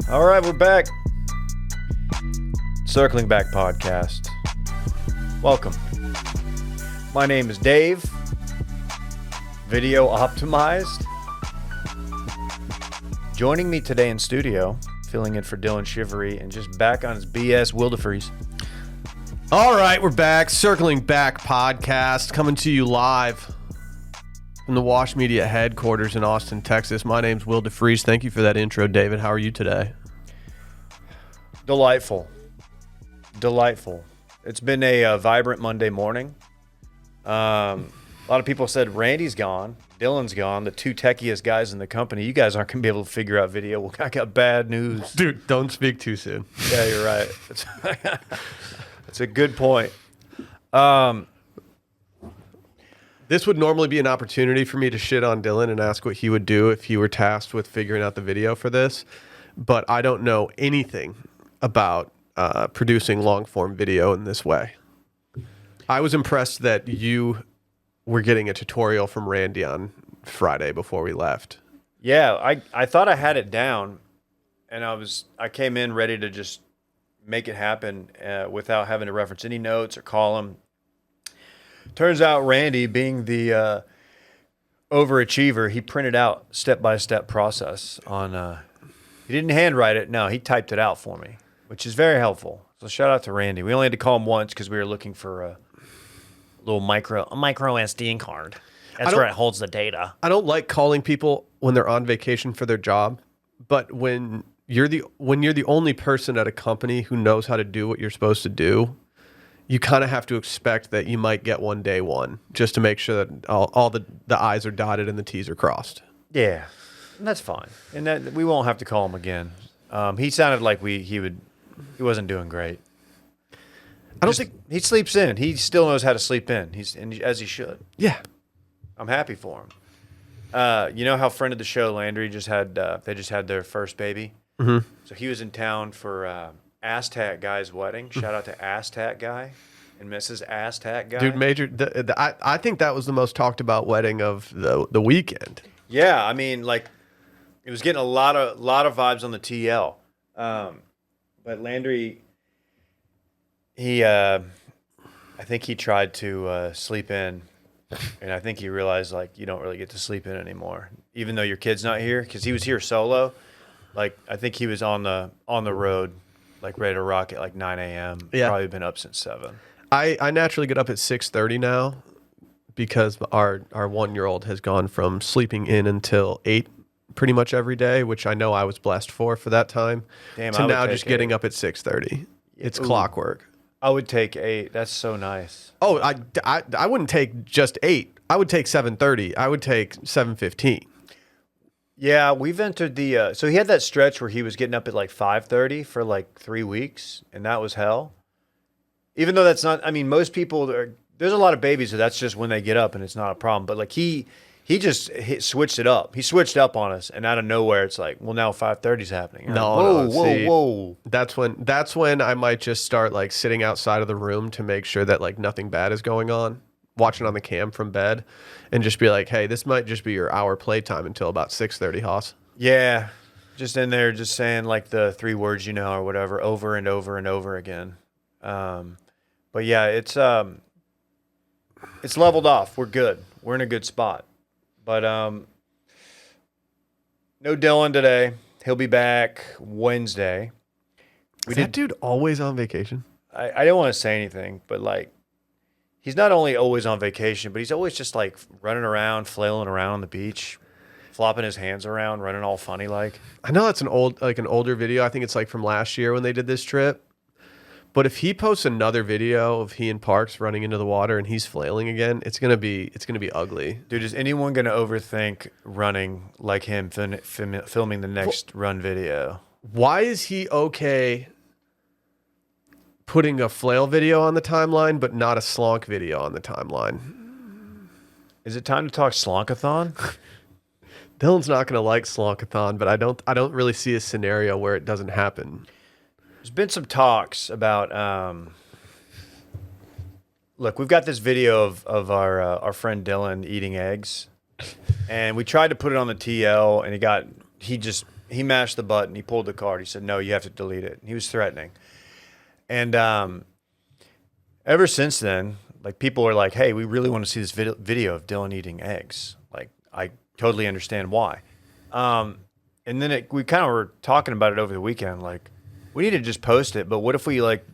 All right, we're back. Circling Back podcast. Welcome. My name is Dave. Video optimized. Joining me today in studio, filling in for Dylan Shivery, and just back on his BS, Will DeFreeze. All right, we're back. Circling Back podcast, coming to you live from the Wash Media headquarters in Austin, Texas. My name's Will DeFreeze. Thank you for that intro, David. How are you today? Delightful. It's been a vibrant Monday morning. A lot of people said Randy's gone, Dylan's gone, the two techiest guys in the company. You guys aren't going to be able to figure out video. Well, I got bad news. Dude, don't speak too soon. Yeah, you're right. That's a good point. This would normally be an opportunity for me to shit on Dylan and ask what he would do if he were tasked with figuring out the video for this, but I don't know anything about producing long-form video in this way. I was impressed that you were getting a tutorial from Randy on Friday before we left. Yeah, I thought I had it down, and I came in ready to just make it happen without having to reference any notes or call him. Turns out Randy, being the overachiever, he printed out step-by-step process on. He didn't handwrite it. No, he typed it out for me, which is very helpful. So shout out to Randy. We only had to call him once because we were looking for a micro SD card. That's where it holds the data. I don't like calling people when they're on vacation for their job, but when you're the only person at a company who knows how to do what you're supposed to do, you kind of have to expect that you might get one day one, just to make sure that all the I's are dotted and the T's are crossed. Yeah, and that's fine. And that we won't have to call him again. He sounded like he wasn't doing great. I don't think he sleeps in. He still knows how to sleep in. As he should. Yeah, I'm happy for him. You know how friend of the show Landry just had their first baby. Mm-hmm. So he was in town for Aztec Guy's wedding. Shout out to Aztec Guy and Mrs. Aztec Guy. Dude, I think that was the most talked about wedding of the weekend. Yeah, I mean, like, it was getting a lot of vibes on the TL. But Landry, I think he tried to sleep in, and I think he realized, like, you don't really get to sleep in anymore, even though your kid's not here, because he was here solo. Like, I think he was on the road, like, ready to rock at like 9 a.m. Yeah. Probably been up since 7. I naturally get up at 6:30 now because our 1-year-old has gone from sleeping in until 8 pretty much every day, which I know I was blessed for that time, to now just getting up at 6:30. It's clockwork. I would take 8. That's so nice. Oh, I wouldn't take just 8. I would take 7:30. I would take 7:15. Yeah, we've entered the so he had that stretch where he was getting up at like 5:30 for like 3 weeks, and that was hell. Even though that's not, I mean, most people, there's a lot of babies that that's just when they get up and it's not a problem. But like he just switched it up. He switched up on us, and out of nowhere, it's like, well, now 5:30 is happening. Whoa. That's when I might just start like sitting outside of the room to make sure that like nothing bad is going on, watching on the cam from bed, and just be like, hey, this might just be your hour playtime until about 6:30, Hoss. Yeah, just in there, just saying like the 3 words you know or whatever over and over and over again. But yeah, it's leveled off. We're good. We're in a good spot. But no Dylan today. He'll be back Wednesday. Is that dude always on vacation? I don't want to say anything, but like, he's not only always on vacation, but he's always just like running around, flailing around on the beach, flopping his hands around, running all funny like. I know that's an older video. I think it's like from last year when they did this trip. But if he posts another video of he and Parks running into the water and he's flailing again, it's gonna be ugly. Dude, is anyone gonna overthink running like him filming the next run video? Why is he okay putting a flail video on the timeline, but not a slonk video on the timeline? Is it time to talk slonkathon? Dylan's not gonna like slonkathon, but I don't really see a scenario where it doesn't happen. There's been some talks about look, we've got this video of our friend Dylan eating eggs, and we tried to put it on the TL, and he he mashed the button. He pulled the card. He said, "No, you have to delete it." He was threatening. And ever since then, like people are like, "Hey, we really want to see this video of Dylan eating eggs." Like, I totally understand why. And then we kind of were talking about it over the weekend. Like, we need to just post it. But what if we like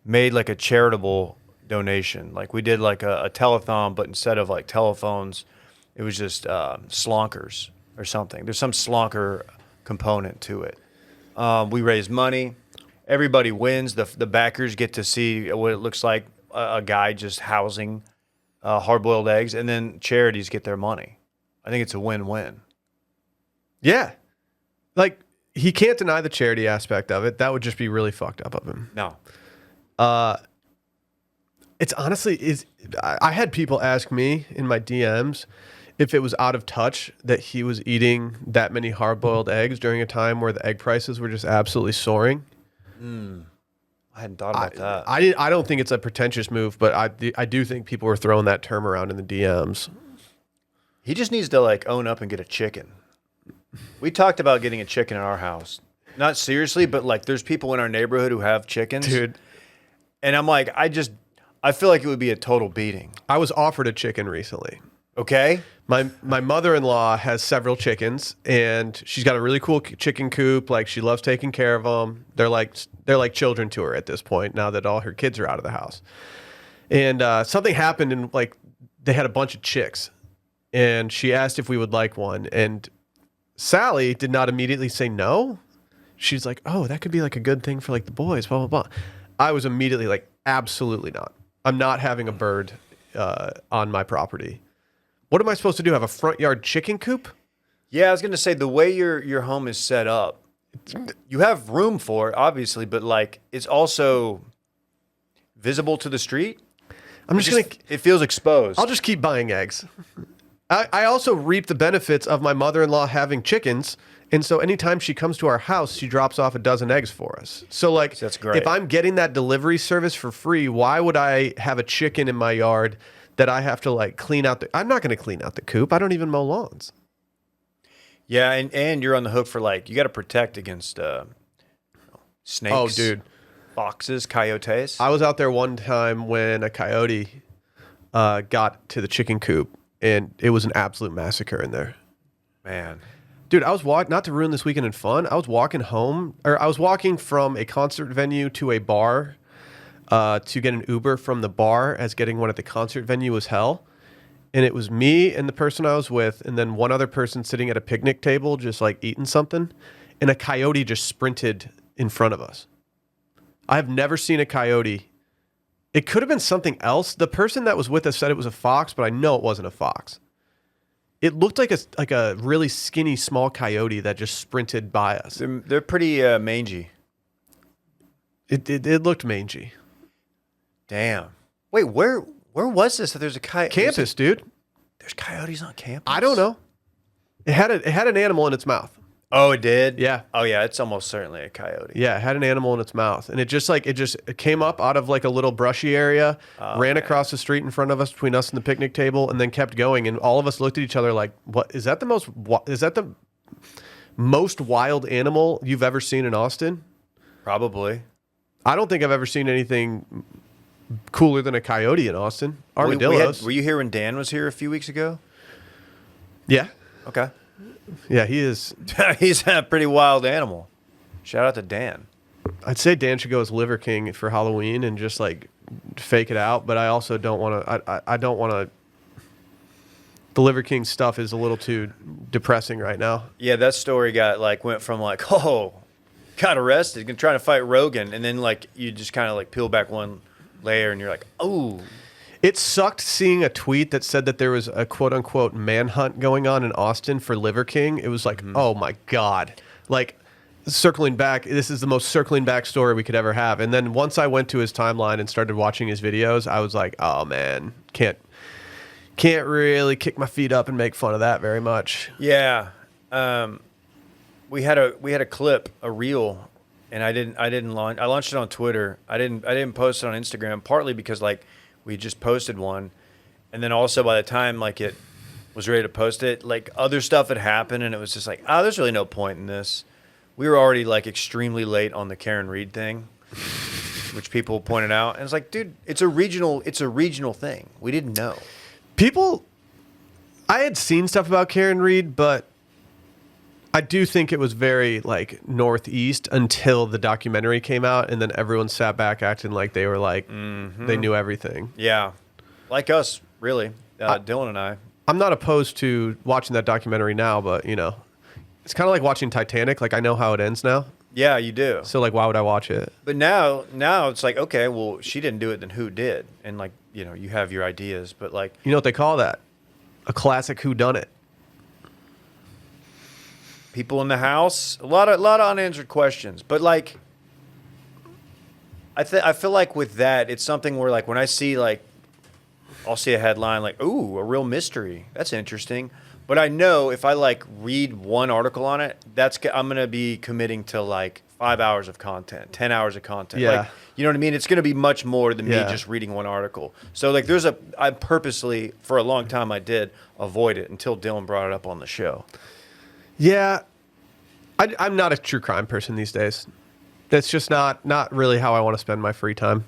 made like a charitable donation? Like we did like a telethon, but instead of like telephones, it was just slonkers or something. There's some slonker component to it. We raise money. Everybody wins. The backers get to see what it looks like a guy just housing hard-boiled eggs, and then charities get their money. I think it's a win-win. Yeah. Like, he can't deny the charity aspect of it. That would just be really fucked up of him. No. It's honestly, I had people ask me in my DMs if it was out of touch that he was eating that many hard-boiled eggs during a time where the egg prices were just absolutely soaring. I hadn't thought about that. I don't think it's a pretentious move, but I do think people were throwing that term around in the DMs. He just needs to like own up and get a chicken. We talked about getting a chicken in our house. Not seriously, but like there's people in our neighborhood who have chickens. Dude. And I'm like, I feel like it would be a total beating. I was offered a chicken recently. Okay? My mother-in-law has several chickens, and she's got a really cool chicken coop. Like, she loves taking care of them. They're like children to her at this point, now that all her kids are out of the house. And something happened, and like they had a bunch of chicks, and she asked if we would like one. And Sally did not immediately say no. She's like, "Oh, that could be like a good thing for like the boys." Blah blah blah. I was immediately like, "Absolutely not. I'm not having a bird on my property." What am I supposed to do? Have a front yard chicken coop? Yeah, I was gonna say the way your home is set up, you have room for it, obviously, but like it's also visible to the street. It feels exposed. I'll just keep buying eggs. I also reap the benefits of my mother-in-law having chickens, and so anytime she comes to our house, she drops off a dozen eggs for us. So like, that's great. If I'm getting that delivery service for free, why would I have a chicken in my yard that I have to like clean out? I'm not going to clean out the coop. I don't even mow lawns. Yeah, and you're on the hook for like, you got to protect against snakes. Oh, dude. Foxes, coyotes. I was out there one time when a coyote got to the chicken coop, and it was an absolute massacre in there. Man. Dude, I was not to ruin this weekend in fun. I was walking from a concert venue to a bar to get an Uber from the bar, as getting one at the concert venue was hell. And it was me and the person I was with, and then one other person sitting at a picnic table just like eating something, and a coyote just sprinted in front of us. I have never seen a coyote. It could have been something else. The person that was with us said it was a fox, but I know it wasn't a fox. It looked like a really skinny, small coyote that just sprinted by us. They're pretty mangy. It looked mangy. Damn. Wait, where was this? There's a coyote. Campus, dude. There's coyotes on campus? I don't know. It had an animal in its mouth. Oh, it did? Yeah. Oh, yeah. It's almost certainly a coyote. Yeah, it had an animal in its mouth, and it came up out of like a little brushy area, ran across the street in front of us, between us and the picnic table, and then kept going. And all of us looked at each other like, "What is that? Is that the most wild animal you've ever seen in Austin?" Probably. I don't think I've ever seen anything cooler than a coyote in Austin. Armadillos. Were you here when Dan was here a few weeks ago? Yeah. Okay. Yeah, he is. He's a pretty wild animal. Shout out to Dan. I'd say Dan should go as Liver King for Halloween and just like fake it out, but I also don't want to. I don't want to. The Liver King stuff is a little too depressing right now. Yeah, that story went from like, oh, got arrested, trying to fight Rogan, and then like you just kind of like peel back one layer, and you're like, oh. It sucked seeing a tweet that said that there was a quote-unquote manhunt going on in Austin for Liver King. It was like, oh my God. Like, circling back, this is the most circling back story we could ever have. And then once I went to his timeline and started watching his videos, I was like, oh man, can't really kick my feet up and make fun of that very much. Yeah. We had a clip, a reel, and I launched it on Twitter. I didn't post it on Instagram, partly because like we just posted one, and then also by the time like it was ready to post it. Like other stuff had happened, and it was just like, oh, there's really no point in this. We were already like extremely late on the Karen Reed thing, which people pointed out, and it's like, dude, it's a regional thing. We didn't know. I had seen stuff about Karen Reed, but I do think it was very like Northeast until the documentary came out, and then everyone sat back acting like they were like they knew everything. Yeah, like us, really. Dylan and I. I'm not opposed to watching that documentary now, but you know, it's kind of like watching Titanic. Like I know how it ends now. Yeah, you do. So like, why would I watch it? But now it's like, okay, well, she didn't do it, then who did? And like, you know, you have your ideas, but like, You know what they call that? A classic whodunit. people in the house, a lot of unanswered questions. But like, I feel like with that, it's something where like when I see like, I'll see a headline like, ooh, a real mystery. That's interesting. But I know if I like read one article on it, I'm gonna be committing to like 5 hours of content, 10 hours of content. Yeah. Like, you know what I mean? It's gonna be much more than me Yeah. just reading one article. So like, I purposely for a long time I did avoid it until Dylan brought it up on the show. Yeah, I'm not a true crime person these days. That's just not really how I want to spend my free time.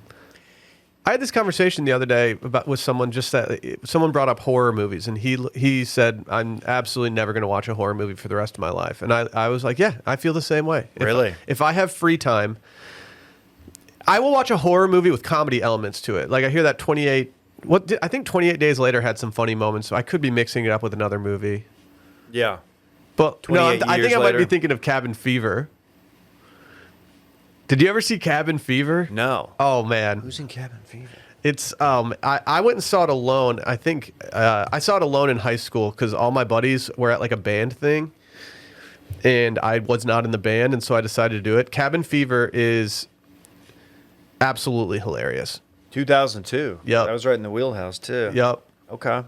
I had this conversation the other day with someone. Just that someone brought up horror movies, and he said I'm absolutely never going to watch a horror movie for the rest of my life. And I was like, yeah, I feel the same way. Really? If I have free time, I will watch a horror movie with comedy elements to it. Like I hear that 28. I think 28 Days Later had some funny moments. So I could be mixing it up with another movie. Yeah. But no, 28 I think years I might be later. thinking of Cabin Fever. Did you ever see Cabin Fever? No. Oh man, Who's in Cabin Fever? it's I went and saw it alone. I think I saw it alone in high school because all my buddies were at like a band thing, and I was not in the band, and so I decided to do it. Cabin Fever is absolutely hilarious. 2002. Yep. That was right in the wheelhouse too. Yep. Okay.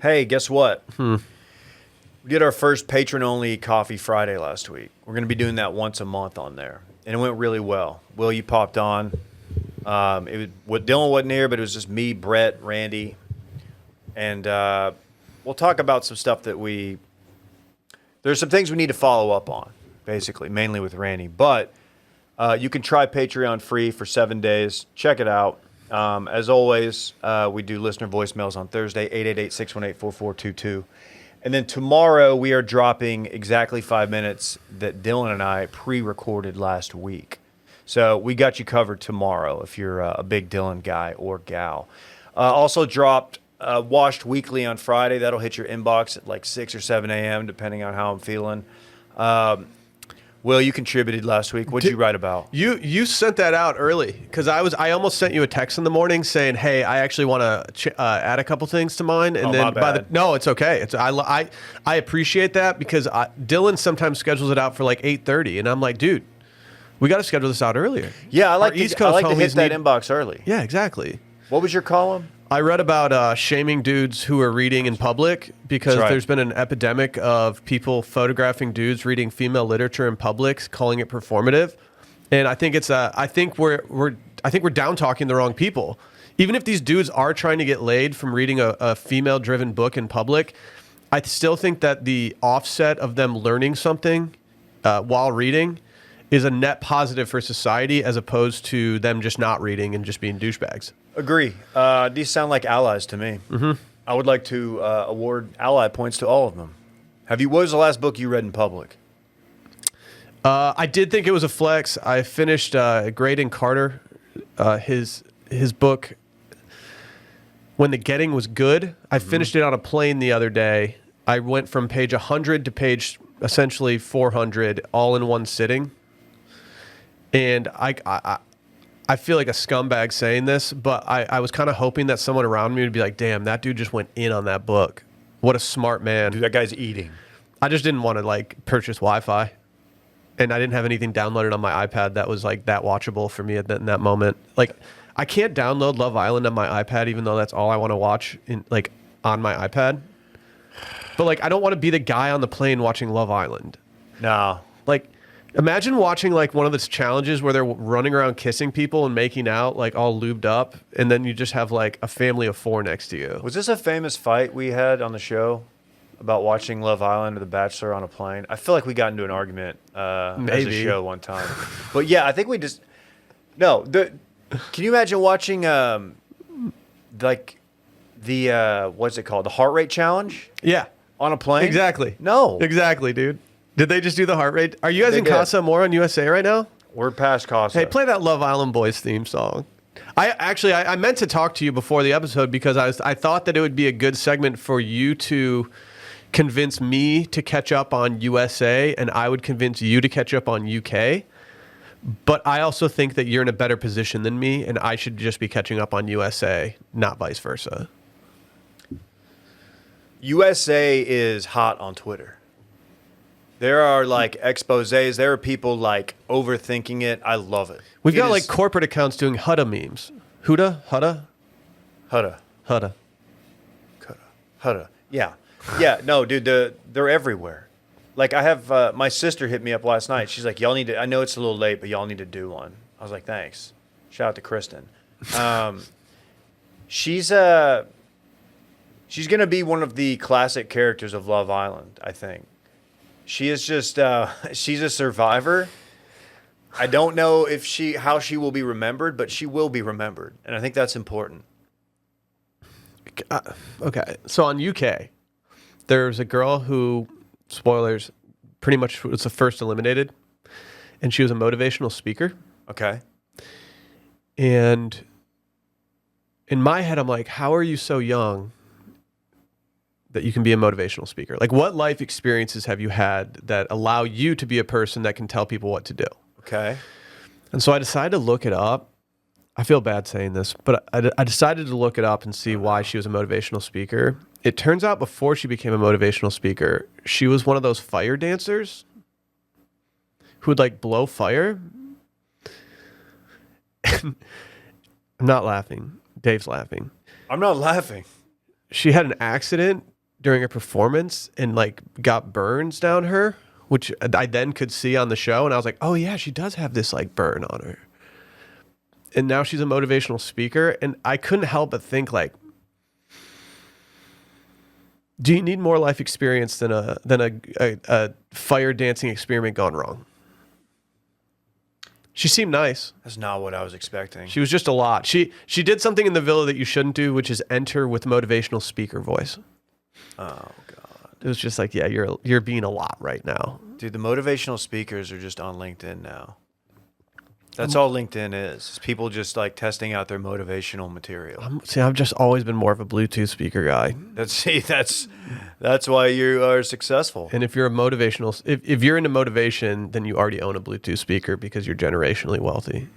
Hey, guess what? We did our first patron-only Coffee Friday last week. We're going to be doing that once a month on there, and it went really well. Will, you popped on. Dylan wasn't here, but it was just me, Brett, Randy, and we'll talk about some stuff that there's some things we need to follow up on, basically, mainly with Randy. But you can try Patreon free for 7 days. Check it out. As always, we do listener voicemails on Thursday, 888-618-4422. And then tomorrow we are dropping exactly 5 minutes that Dylan and I pre-recorded last week. So we got you covered tomorrow if you're a big Dylan guy or gal. Also dropped Washed Weekly on Friday. That'll hit your inbox at like 6 or 7 a.m. depending on how I'm feeling. Will, you contributed last week. What'd you write about? You sent that out early because I almost sent you a text in the morning saying, "Hey, I actually want to add a couple things to mine." And my bad. No, it's okay. I appreciate that because Dylan sometimes schedules it out for like 8:30, and I'm like, dude, we got to schedule this out earlier. Yeah, I like Our East to hit homies that inbox early. Yeah, exactly. What was your column? I read about shaming dudes who are reading in public because That's right. there's been an epidemic of people photographing dudes reading female literature in public, calling it performative. And I think I think we're down talking the wrong people. Even if these dudes are trying to get laid from reading a female-driven book in public, I still think that the offset of them learning something while reading is a net positive for society as opposed to them just not reading and just being douchebags. Agree. These sound like allies to me. Mm-hmm. I would like to award ally points to all of them. What was the last book you read in public? I did think it was a flex. I finished Graydon Carter, his book, When the Getting Was Good. I finished it on a plane the other day. I went from page 100 to page essentially 400 all in one sitting. And I feel like a scumbag saying this, but I was kind of hoping that someone around me would be like, damn, that dude just went in on that book. What a smart man. Dude, that guy's eating. I just didn't want to like purchase Wi-Fi. And I didn't have anything downloaded on my iPad that was like that watchable for me in that moment. Like I can't download Love Island on my iPad, even though that's all I want to watch on my iPad. But like, I don't want to be the guy on the plane watching Love Island. No. Like, Imagine watching like one of those challenges where they're running around kissing people and making out like all lubed up, and then you just have like a family of 4 next to you. Was this a famous fight we had on the show about watching Love Island or The Bachelor on a plane? I feel like we got into an argument as a show one time. But yeah, I think we just no. Can you imagine watching like the what's it called? The heart rate challenge? Yeah. On a plane? Exactly. No. Exactly, dude. Did they just do the heart rate? Are you guys in Casa more on USA right now? We're past Casa. Hey, play that Love Island Boys theme song. I meant to talk to you before the episode because I thought that it would be a good segment for you to convince me to catch up on USA, and I would convince you to catch up on UK. But I also think that you're in a better position than me, and I should just be catching up on USA, not vice versa. USA is hot on Twitter. There are like exposés. There are people like overthinking it. I love it. We've got like corporate accounts doing Hudda memes. Huda? Hudda? Hudda. Hudda. Hudda. Yeah. Yeah. No, dude, they're everywhere. Like I have, my sister hit me up last night. She's like, y'all need to, I know it's a little late, but y'all need to do one. I was like, thanks. Shout out to Kristen. She's going to be one of the classic characters of Love Island, I think. She is just, she's a survivor. I don't know if how she will be remembered, but she will be remembered. And I think that's important. Okay. So on UK, there's a girl who, spoilers, pretty much was the first eliminated. And she was a motivational speaker. Okay. And in my head, I'm like, how are you so young that you can be a motivational speaker? Like, what life experiences have you had that allow you to be a person that can tell people what to do? Okay. And so I decided to look it up. I feel bad saying this, but I decided to look it up and see why she was a motivational speaker. It turns out before she became a motivational speaker, she was one of those fire dancers who would like blow fire. I'm not laughing. Dave's laughing. I'm not laughing. She had an accident during a performance and like got burns down her, which I then could see on the show. And I was like, oh yeah, she does have this like burn on her. And now she's a motivational speaker. And I couldn't help but think like, do you need more life experience than a fire dancing experiment gone wrong? She seemed nice. That's not what I was expecting. She was just a lot. She did something in the villa that you shouldn't do, which is enter with motivational speaker voice. Oh God. It was just like, yeah, you're being a lot right now. Dude, the motivational speakers are just on LinkedIn now. That's all LinkedIn is. It's people just like testing out their motivational material. I've just always been more of a Bluetooth speaker guy. That's why you are successful. And if you're a motivational, if you're into motivation, then you already own a Bluetooth speaker because you're generationally wealthy.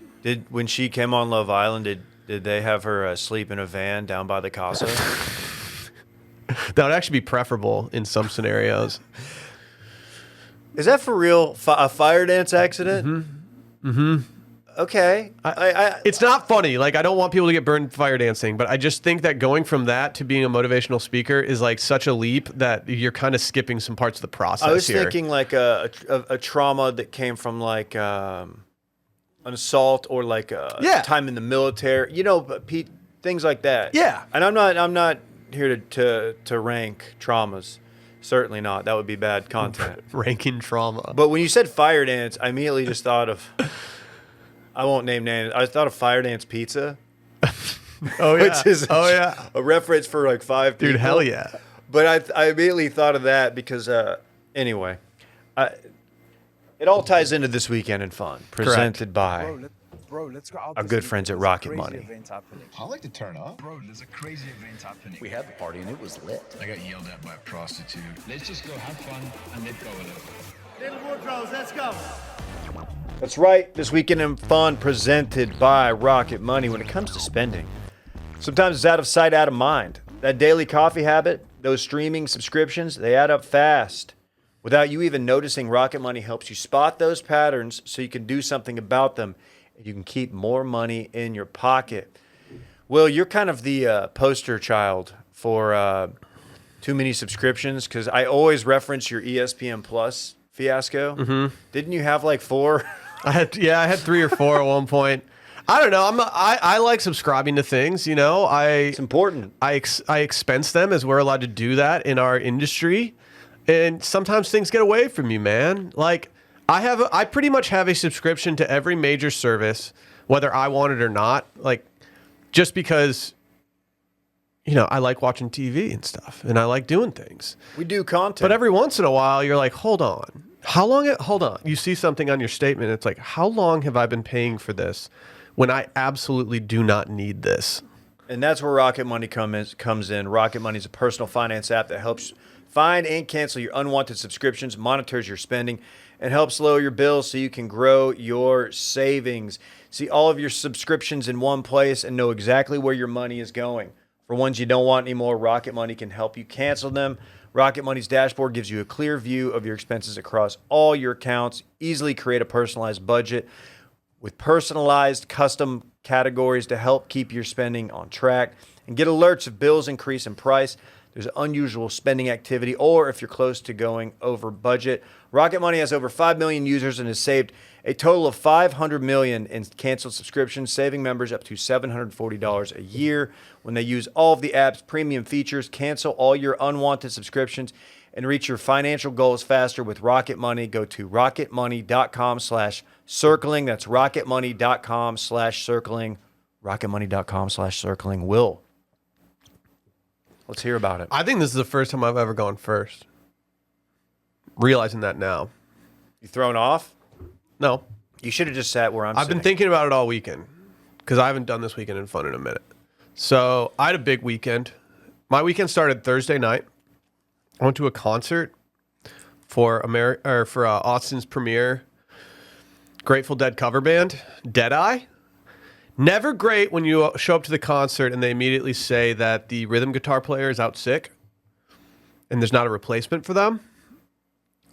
When she came on Love Island, did they have her sleep in a van down by the casa? That would actually be preferable in some scenarios. Is that for real? A fire dance accident? Mm-hmm. Mm-hmm. Okay. It's not funny. Like, I don't want people to get burned fire dancing, but I just think that going from that to being a motivational speaker is like such a leap that you're kind of skipping some parts of the process. I was here. thinking like a trauma that came from like an assault or like time in the military, things like that. Yeah. And I'm not here to rank traumas. Certainly not. That would be bad content. Ranking trauma. But when you said fire dance, I immediately just thought of, I won't name names. I thought of Fire Dance Pizza. Oh, yeah. Which is a reference for like 5 people. Dude, hell yeah. But I immediately thought of that because, anyway, it all ties into This Weekend in Fun, presented by Bro, let's go out. our good friends at Rocket Money. I like to turn up. Bro, there's a crazy event happening. We had the party and it was lit. I got yelled at by a prostitute. Let's just go have fun and let go a little. Little Woodrows, let's go. That's right. This Weekend in Fun, presented by Rocket Money. When it comes to spending, sometimes it's out of sight, out of mind. That daily coffee habit, those streaming subscriptions, they add up fast. Without you even noticing, Rocket Money helps you spot those patterns so you can do something about them. You can keep more money in your pocket. Will, you're kind of the poster child for too many subscriptions because I always reference your ESPN Plus fiasco. Mm-hmm. Didn't you have like 4? I had 3 or 4 at one point. I don't know. I like subscribing to things. It's important. I expense them as we're allowed to do that in our industry, and sometimes things get away from you, man. Like I pretty much have a subscription to every major service, whether I want it or not. Like just because, I like watching TV and stuff, and I like doing things. We do content, but every once in a while, you're like, hold on, hold on. You see something on your statement, it's like, how long have I been paying for this when I absolutely do not need this? And that's where Rocket Money comes in. Rocket Money is a personal finance app that helps find and cancel your unwanted subscriptions, monitors your spending, and helps lower your bills so you can grow your savings. See all of your subscriptions in one place and know exactly where your money is going. For ones you don't want anymore, Rocket Money can help you cancel them. Rocket Money's dashboard gives you a clear view of your expenses across all your accounts. Easily create a personalized budget with personalized custom categories to help keep your spending on track, and get alerts if bills increase in price, there's unusual spending activity, or if you're close to going over budget. Rocket Money has over 5 million users and has saved a total of $500 million in canceled subscriptions, saving members up to $740 a year when they use all of the app's premium features. Cancel all your unwanted subscriptions and reach your financial goals faster with Rocket Money. Go to rocketmoney.com/circling. That's rocketmoney.com/circling. rocketmoney.com/circling. Will, let's hear about it. I think this is the first time I've ever gone first. Realizing that now. You thrown off? No. You should have just sat where I'm I've sitting. been thinking about it all weekend because I haven't done this weekend in fun in a minute. So I had a big weekend. My weekend started Thursday night. I went to a concert for Austin's premiere Grateful Dead cover band, Deadeye. Never great when you show up to the concert and they immediately say that the rhythm guitar player is out sick and there's not a replacement for them.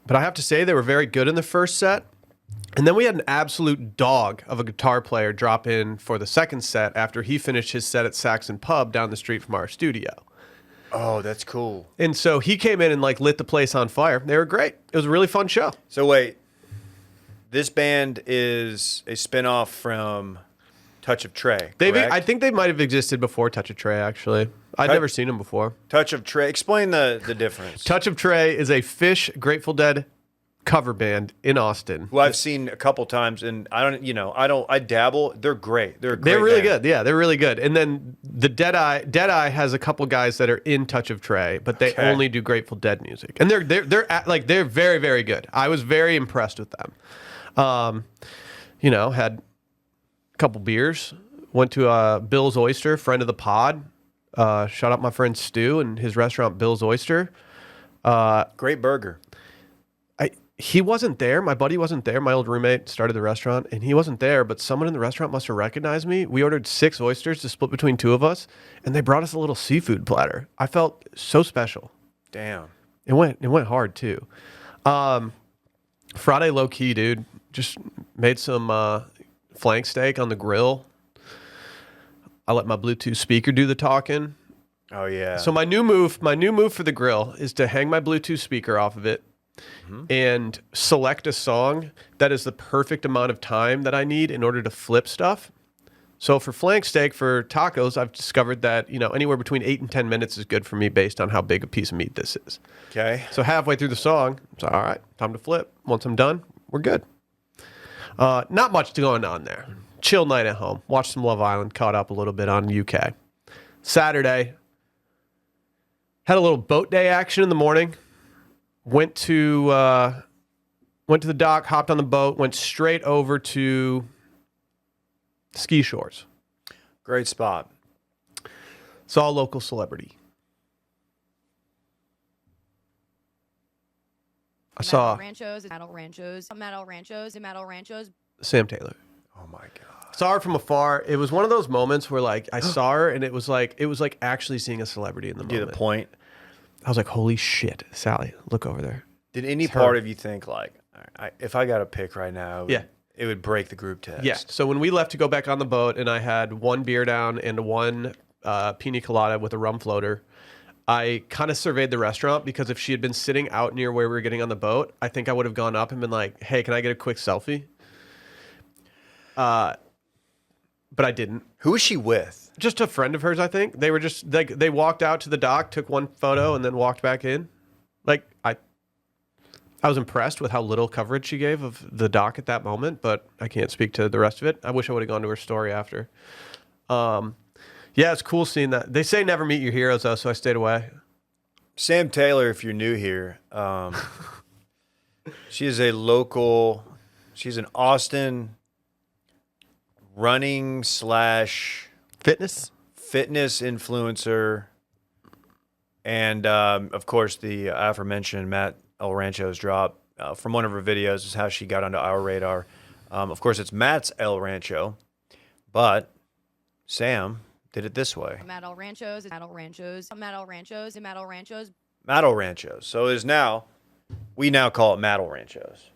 But I have to say they were very good in the first set. And then we had an absolute dog of a guitar player drop in for the second set after he finished his set at Saxon Pub down the street from our studio. Oh, that's cool. And so he came in and lit the place on fire. They were great. It was a really fun show. So wait, this band is a spinoff from Touch of Trey, correct? I think they might have existed before Touch of Trey, actually. I'd never seen them before. Touch of Trey. Explain the difference. Touch of Trey is a Fish Grateful Dead cover band in Austin. Who I've seen a couple times, and I dabble. They're great. They're really good. Yeah, they're really good. And then the Deadeye has a couple guys that are in Touch of Trey, but they only do Grateful Dead music, and they're very, very good. I was very impressed with them. Had a couple beers, went to Bill's Oyster, friend of the pod. Shout out my friend Stu and his restaurant Bill's Oyster. Great burger. He wasn't there. My buddy wasn't there. My old roommate started the restaurant, and he wasn't there, but someone in the restaurant must have recognized me. We ordered 6 oysters to split between 2 of us, and they brought us a little seafood platter. I felt so special. Damn. It went hard, too. Friday, low-key, dude. Just made some flank steak on the grill. I let my Bluetooth speaker do the talking. Oh, yeah. So my new move for the grill is to hang my Bluetooth speaker off of it, and select a song that is the perfect amount of time that I need in order to flip stuff. So for flank steak, for tacos, I've discovered that, anywhere between 8 and 10 minutes is good for me based on how big a piece of meat this is. Okay. So halfway through the song, it's all right, time to flip. Once I'm done, we're good. Not much going on there. Chill night at home. Watched some Love Island, caught up a little bit on UK. Saturday, had a little boat day action in the morning. Went to the dock, hopped on the boat, went straight over to Ski Shores. Great spot. Saw a local celebrity. I saw Mattel Ranchos. Sam Taylor. Oh my God. Saw her from afar. It was one of those moments where I saw her and it was like actually seeing a celebrity in the moment. Do the point. I was like, holy shit, Sally, look over there. Did any part of you think if I got a pick right now, it would break the group text? Yeah. So when we left to go back on the boat and I had 1 beer down and 1 pina colada with a rum floater, I kind of surveyed the restaurant because if she had been sitting out near where we were getting on the boat, I think I would have gone up and been like, "Hey, can I get a quick selfie?" But I didn't. Who was she with? Just a friend of hers, I think. They were just like they walked out to the dock, took one photo, and then walked back in. Like I was impressed with how little coverage she gave of the dock at that moment, but I can't speak to the rest of it. I wish I would have gone to her story after. Yeah, it's cool seeing that. They say never meet your heroes, though, so I stayed away. Sam Taylor, if you're new here, she is a local. She's an Austin running / Fitness influencer, and of course the aforementioned Matt El Rancho's drop from one of her videos is how she got onto our radar. Of course, it's Matt's El Rancho, but Sam did it this way. Mattel Ranchos, Mattel Ranchos, Mattel Ranchos, and Mattel Ranchos. Mattel Ranchos. So we now call it Mattel Ranchos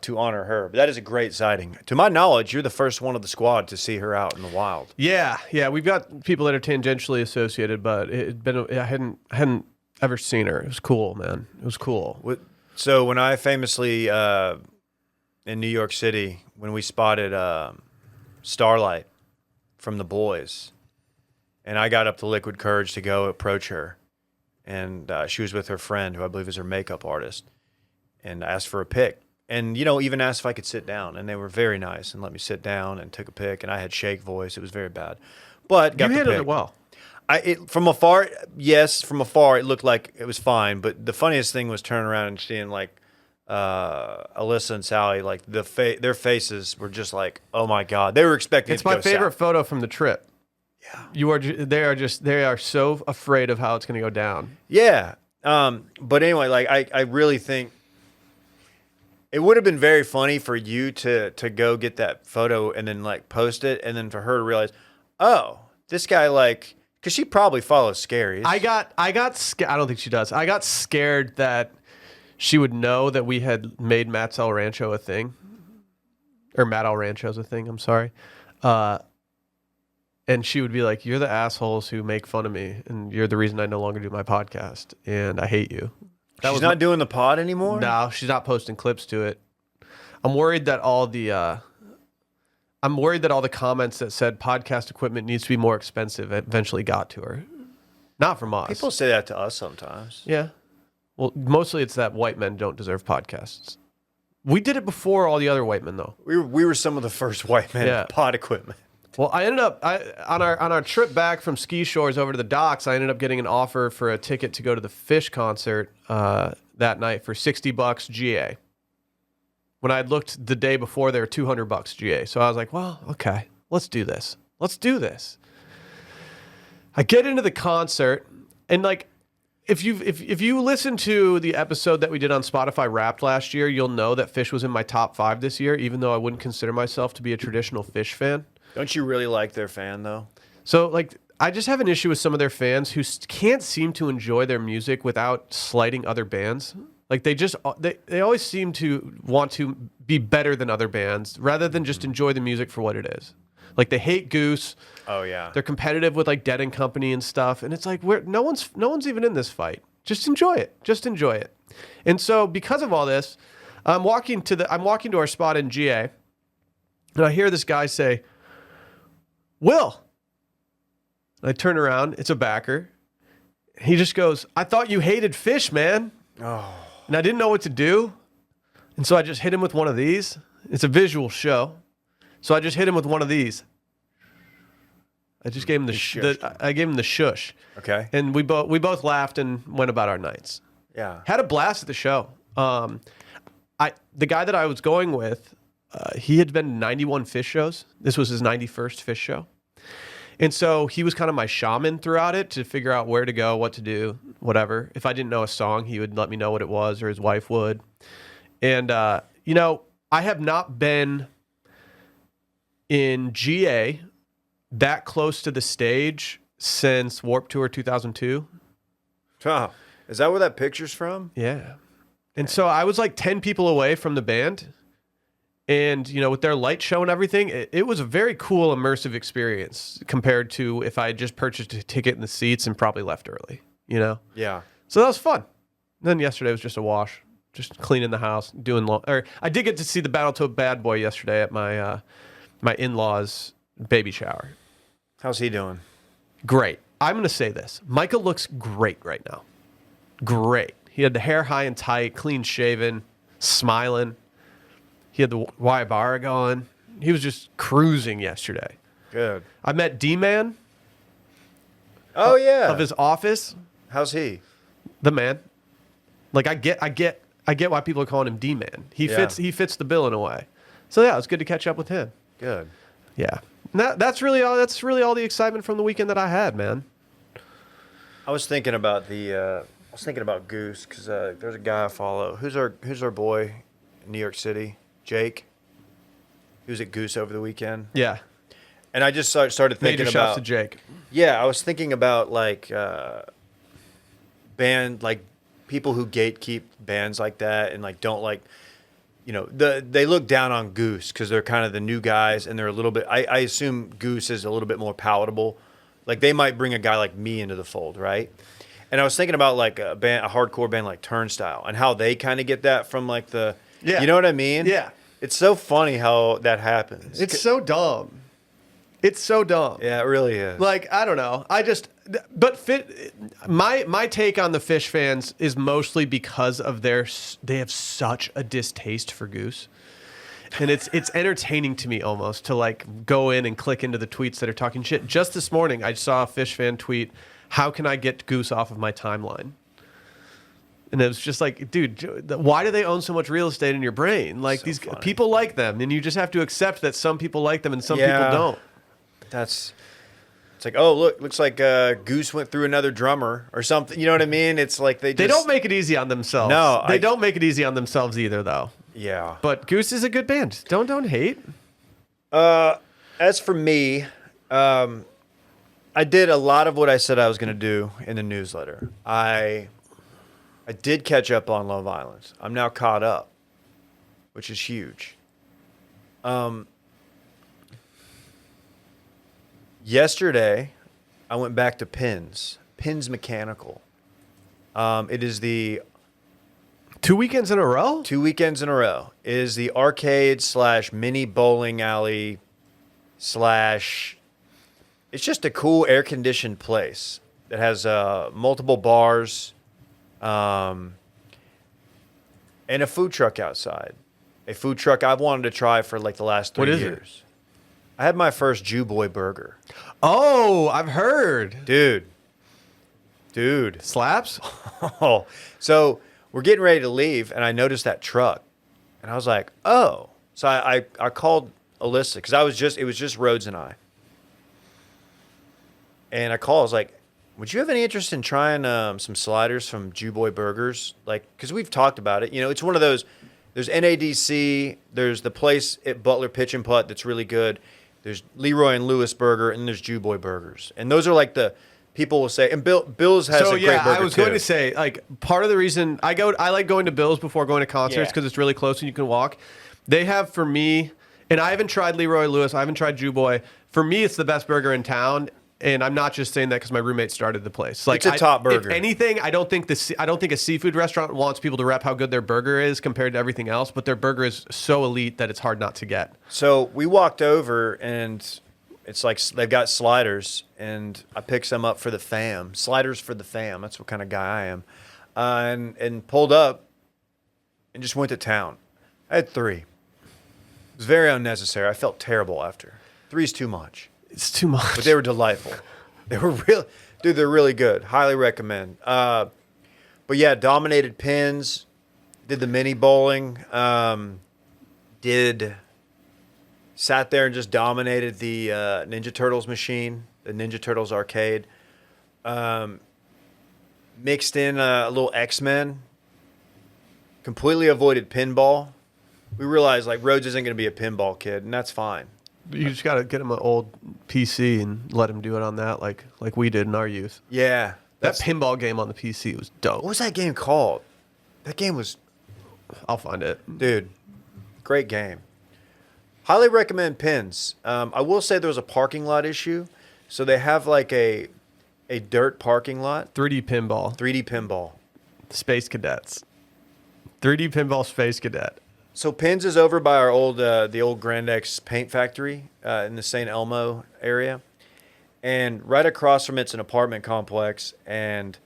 to honor her. But that is a great sighting. To my knowledge, you're the first one of the squad to see her out in the wild. Yeah, we've got people that are tangentially associated, but I hadn't ever seen her. It was cool, man. It was cool. So when I famously in New York City, when we spotted Starlight from The Boys, and I got up the liquid courage to go approach her, and she was with her friend, who I believe is her makeup artist, and asked for a pic. And, even asked if I could sit down. And they were very nice and let me sit down and took a pic. And I had shake voice. It was very bad. But got you the handled pic. it well. From afar, it looked like it was fine. But the funniest thing was turning around and seeing, like, Alyssa and Sally, like, their faces were just like, oh, my God. They were expecting It's it to go my favorite south. photo from the trip. Yeah. They are so afraid of how it's going to go down. Yeah. But anyway, like, I really think it would have been very funny for you to go get that photo and then like post it, and then for her to realize, oh, this guy, like, because she probably follows Scaries. I got scared. I don't think she does. I got scared that she would know that we had made Matt's El Rancho a thing, or Matt El Rancho's a thing. I'm sorry, and she would be like, "You're the assholes who make fun of me, and you're the reason I no longer do my podcast, and I hate you." She's not doing the pod anymore? No, she's not posting clips to it. I'm worried that all the comments that said podcast equipment needs to be more expensive eventually got to her. Not from us. People say that to us sometimes. Yeah. Well, mostly it's that white men don't deserve podcasts. We did it before all the other white men, though. We were some of the first white men with pod equipment. Well, I ended up on our trip back from ski shores over to the docks. I ended up getting an offer for a ticket to go to the Fish concert that night for $60 GA. When I had looked the day before, they were $200 GA. So I was like, well, okay, let's do this. Let's do this. I get into the concert, and like, if you listen to the episode that we did on Spotify Wrapped last year, you'll know that Fish was in my top 5 this year, even though I wouldn't consider myself to be a traditional Fish fan. Don't you really like their fan, though? So, like, I just have an issue with some of their fans who can't seem to enjoy their music without slighting other bands. Like, they always seem to want to be better than other bands rather than just enjoy the music for what it is. Like, they hate Goose. Oh, yeah. They're competitive with, like, Dead & Company and stuff. And it's like, no one's even in this fight. Just enjoy it. Just enjoy it. And so, because of all this, I'm walking to our spot in GA, and I hear this guy say, Will. And I turn around. It's a backer. He just goes, I thought you hated Fish, man. Oh. And I didn't know what to do. And so I just hit him with one of these. It's a visual show. So I just hit him with one of these. I just gave him I gave him the shush. Okay. And we both laughed and went about our nights. Yeah. Had a blast at the show. The guy that I was going with, he had been to 91 Fish shows. This was his 91st Fish show. And so he was kind of my shaman throughout it to figure out where to go, what to do, whatever. If I didn't know a song, he would let me know what it was, or his wife would. And, I have not been in GA that close to the stage since Warped Tour 2002. Oh, is that where that picture's from? Yeah. And so I was like 10 people away from the band. And, with their light show and everything, it was a very cool, immersive experience compared to if I had just purchased a ticket in the seats and probably left early. you know? Yeah. So that was fun. Then yesterday was just a wash, just cleaning the house, I did get to see the Battletoad Bad Boy yesterday at my my in-laws' baby shower. How's he doing? Great. I'm going to say this. Michael looks great right now. Great. He had the hair high and tight, clean shaven, smiling. He had the Wybara going. He was just cruising yesterday. Good. I met D-Man Oh yeah. of his office. How's he? The man. Like I get why people are calling him D-Man. He Yeah. fits the bill in a way. So yeah, it was good to catch up with him. Good. Yeah. That's really all the excitement from the weekend that I had, man. I was thinking about Goose because there's a guy I follow. Who's our boy in New York City? Jake. He was at Goose over the weekend. Yeah. And I just started thinking Major shouts about to Jake. Yeah, I was thinking about like band like people who gatekeep bands like that and like don't like, you know, they look down on Goose because they're kind of the new guys and they're a little bit. I assume Goose is a little bit more palatable. Like they might bring a guy like me into the fold, right? And I was thinking about like a hardcore band like Turnstile and how they kind of get that from like the, you know what I mean? Yeah. It's so funny how that happens. It's so dumb. It's so dumb. Yeah, it really is. Like, I don't know. My take on the Fish fans is mostly because of they have such a distaste for Goose. And it's entertaining to me almost to like go in and click into the tweets that are talking shit. Just this morning, I saw a Fish fan tweet, "How can I get Goose off of my timeline?" And it was just like, dude, why do they own so much real estate in your brain? Like these funny. people like them, and you just have to accept that some people like them and some Yeah. people don't. It's like, oh, looks like Goose went through another drummer or something. You know what I mean? It's like they Don't make it easy on themselves. No, they don't make it easy on themselves either, though. Yeah. But Goose is a good band. Don't hate. As for me, I did a lot of what I said I was going to do in the newsletter. I did catch up on Love Island. I'm now caught up, which is huge. Yesterday, I went back to Pins Mechanical. It is the 2 weekends in a row? 2 weekends in a row. It is the arcade / mini bowling alley / it's just a cool air conditioned place that has multiple bars, and a food truck outside. A food truck I've wanted to try for like the last 3 What is it? years. I had my first Jew Boy burger. Oh, I've heard. Dude. Slaps? Oh, so we're getting ready to leave, and I noticed that truck, and I was like, oh. So I called Alyssa because it was just Rhodes and I, and I called. I was like, would you have any interest in trying some sliders from Jew Boy Burgers? Like, because we've talked about it. You know, it's one of those. There's NADC. There's the place at Butler Pitch and Putt that's really good. There's Leroy and Lewis Burger, and there's Jew Boy Burgers, and those are like the people will say. And Bill's has a great burger I was too. going to say, like, part of the reason I like going to Bill's before going to concerts Yeah. because it's really close and you can walk. They have for me, and I haven't tried Leroy Lewis. I haven't tried Jew Boy. For me, it's the best burger in town. And I'm not just saying that because my roommate started the place. Like, It's a top burger. If anything, I don't think a seafood restaurant wants people to rep how good their burger is compared to everything else. But their burger is so elite that it's hard not to get. So we walked over, and it's like they've got sliders, and I picked some up for the fam. Sliders for the fam. That's what kind of guy I am. And pulled up and just went to town. I had 3. It was very unnecessary. I felt terrible after. 3's too much. It's too much. But they were delightful. They were real, dude. They're really good. Highly recommend. But yeah, dominated Pins. Did the mini bowling. Sat there and just dominated the Ninja Turtles machine, the Ninja Turtles arcade. Mixed in a little X-Men. Completely avoided pinball. We realized like Rhodes isn't going to be a pinball kid, and that's fine. You just got to get him an old PC and let him do it on that like we did in our youth. Yeah. That pinball game on the PC was dope. What was that game called? That game was, I'll find it. dude, great game. Highly recommend Pins. I will say there was a parking lot issue. So they have like a a dirt parking lot. 3D pinball. 3D pinball. Space Cadets. 3D pinball Space Cadet. So Pins is over by our old, the old Grand X paint factory in the St. Elmo area. And right across from it's an apartment complex, and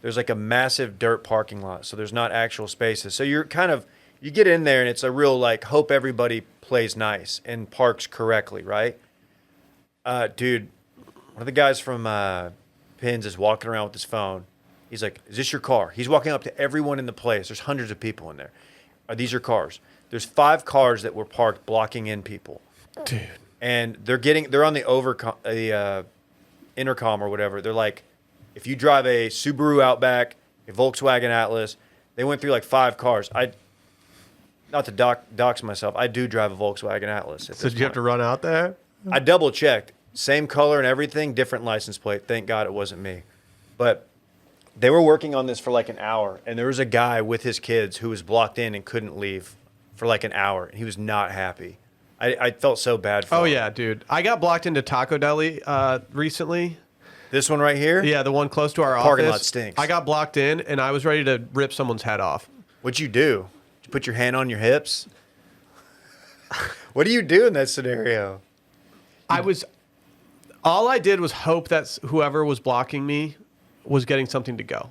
there's like a massive dirt parking lot. So there's not actual spaces. So you're kind of, you get in there and it's a real like, hope everybody plays nice and parks correctly, right? Dude, one of the guys from Pins is walking around with his phone. He's like, is this your car? He's walking up to everyone in the place. There's hundreds of people in there. Are these your cars? There's 5 cars that were parked blocking in people. Dude. And they're on the intercom or whatever. They're like, if you drive a Subaru Outback, a Volkswagen Atlas, they went through like 5 cars. Not to dox myself, I do drive a Volkswagen Atlas. So did you have to run out there? I double checked. Same color and everything, different license plate. Thank God it wasn't me. But they were working on this for like an hour, and there was a guy with his kids who was blocked in and couldn't leave for like an hour. He was not happy. I felt so bad for him. Oh, yeah, dude. I got blocked into Taco Deli recently. This one right here? Yeah, the one close to our Parking office. lot stinks. I got blocked in, and I was ready to rip someone's head off. What'd you do? Did you put your hand on your hips? What do you do in that scenario? All I did was hope that whoever was blocking me was getting something to go.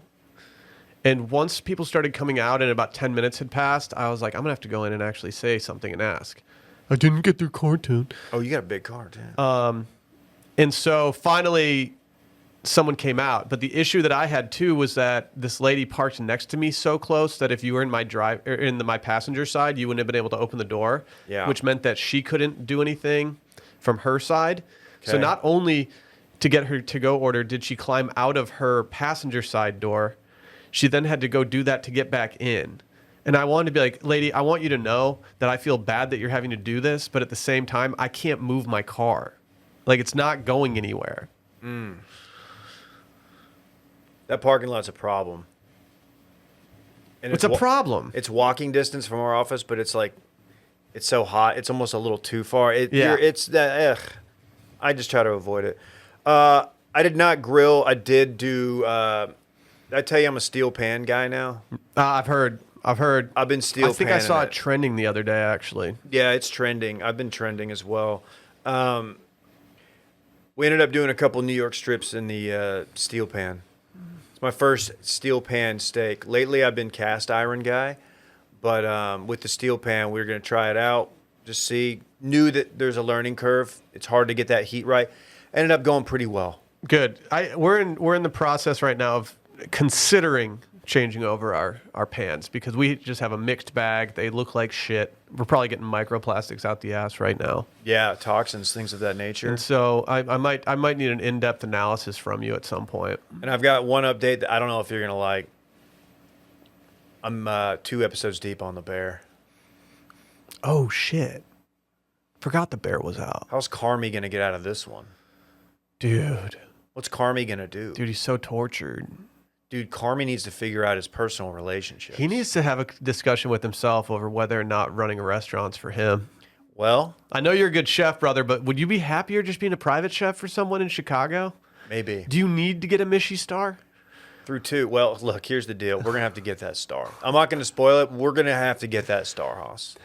And once people started coming out and about 10 minutes had passed, I was like, I'm going to have to go in and actually say something and ask. I didn't get their cartoon. Oh, you got a big car, too. And so finally, someone came out. But the issue that I had, too, was that this lady parked next to me so close that if you were in my passenger side, you wouldn't have been able to open the door. Yeah. Which meant that she couldn't do anything from her side. So Okay. not only to get her to-go order did she climb out of her passenger side door, she then had to go do that to get back in. And I wanted to be like, lady, I want you to know that I feel bad that you're having to do this, but at the same time, I can't move my car. Like, it's not going anywhere. That parking lot's a problem. And It's a problem. It's walking distance from our office, but it's like, it's so hot. It's almost a little too far. Yeah. It's that, I just try to avoid it. I did not grill. I did do, did I tell you I'm a steel pan guy now? I've heard. I've been steel I think I panning saw it trending the other day, actually. Yeah, it's trending. I've been trending as well. We ended up doing a couple New York strips in the steel pan. It's my first steel pan steak. Lately, I've been cast iron guy, but with the steel pan, we were going to try it out, just see. Knew that there's a learning curve. It's hard to get that heat right. Ended up going pretty well. Good. We're in the process right now of considering changing over our pans because we just have a mixed bag. They look like shit. We're probably getting microplastics out the ass right now. Yeah, toxins, things of that nature. And so I might need an in-depth analysis from you at some point. And I've got one update that I don't know if you're going to like. I'm 2 episodes deep on The Bear. Oh, shit. Forgot the bear was out. How's Carmi going to get out of this one? Dude. What's Carmi going to do? Dude, he's so tortured. Dude, Carmi needs to figure out his personal relationships. He needs to have a discussion with himself over whether or not running a restaurant's for him. Well, I know you're a good chef, brother, but would you be happier just being a private chef for someone in Chicago? maybe. Do you need to get a Michelin star? Through 2. Well, look, here's the deal. We're going to have to get that star. I'm not going to spoil it. We're going to have to get that star, Haas.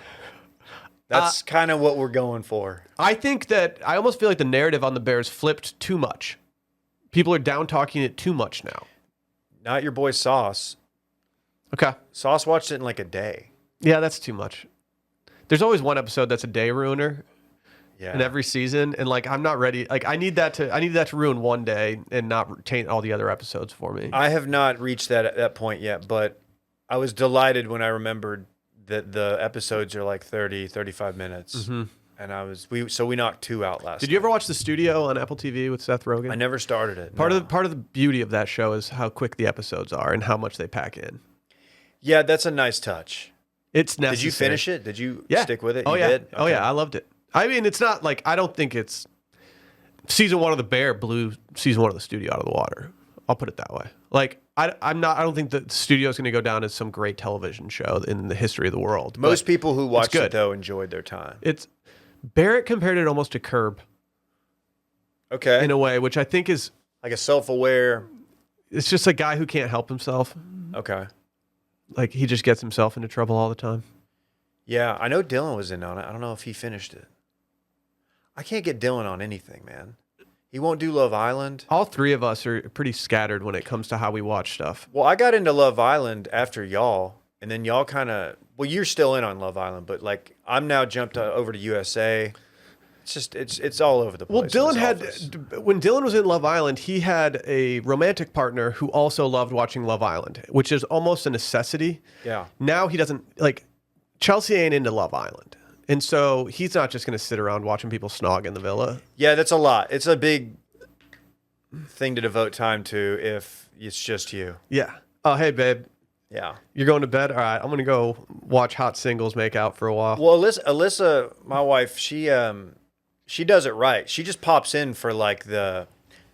That's kind of what we're going for. I think that I almost feel like the narrative on the Bears flipped too much. People are down talking it too much now. Not your boy Sauce. Okay. Sauce watched it in like a day. Yeah, that's too much. There's always one episode that's a day ruiner Yeah. in every season, and like I'm not ready. Like I need that to ruin one day and not taint all the other episodes for me. I have not reached that point yet, but I was delighted when I remembered that the episodes are like 30, 35 minutes. Mm-hmm. And we knocked 2 out last Did you night. ever watch The Studio on Apple TV with Seth Rogen? I never started it. Part no. of the beauty of that show is how quick the episodes are and how much they pack in. Yeah, that's a nice touch. It's necessary. Did you finish it? Did you Yeah. stick with it? Oh You yeah. did? Oh Okay. yeah. I loved it. I mean, it's not like I don't think it's season 1 of The Bear blew season 1 of The Studio out of the water. I'll put it that way. Like I don't think the Studio is going to go down as some great television show in the history of the world. Most but people who watched good. it though enjoyed their time. Barrett compared it almost to Curb Okay. in a way, which I think is Like a self-aware. It's just a guy who can't help himself. Okay. Like he just gets himself into trouble all the time. Yeah, I know Dylan was in on it. I don't know if he finished it. I can't get Dylan on anything, man. He won't do Love Island. All three of us are pretty scattered when it comes to how we watch stuff. Well, I got into Love Island after y'all, and then y'all kind of. Well, you're still in on Love Island, but like I'm now jumped over to USA. It's just it's all over the place. Well, when Dylan was in Love Island, he had a romantic partner who also loved watching Love Island, which is almost a necessity. Yeah. Now he doesn't like. Chelsea ain't into Love Island. And so he's not just going to sit around watching people snog in the villa. Yeah, that's a lot. It's a big thing to devote time to if it's just you. Yeah. Oh, hey, babe. Yeah. You're going to bed? All right. I'm going to go watch hot singles make out for a while. Well, Alyssa, my wife, she does it right. She just pops in for like the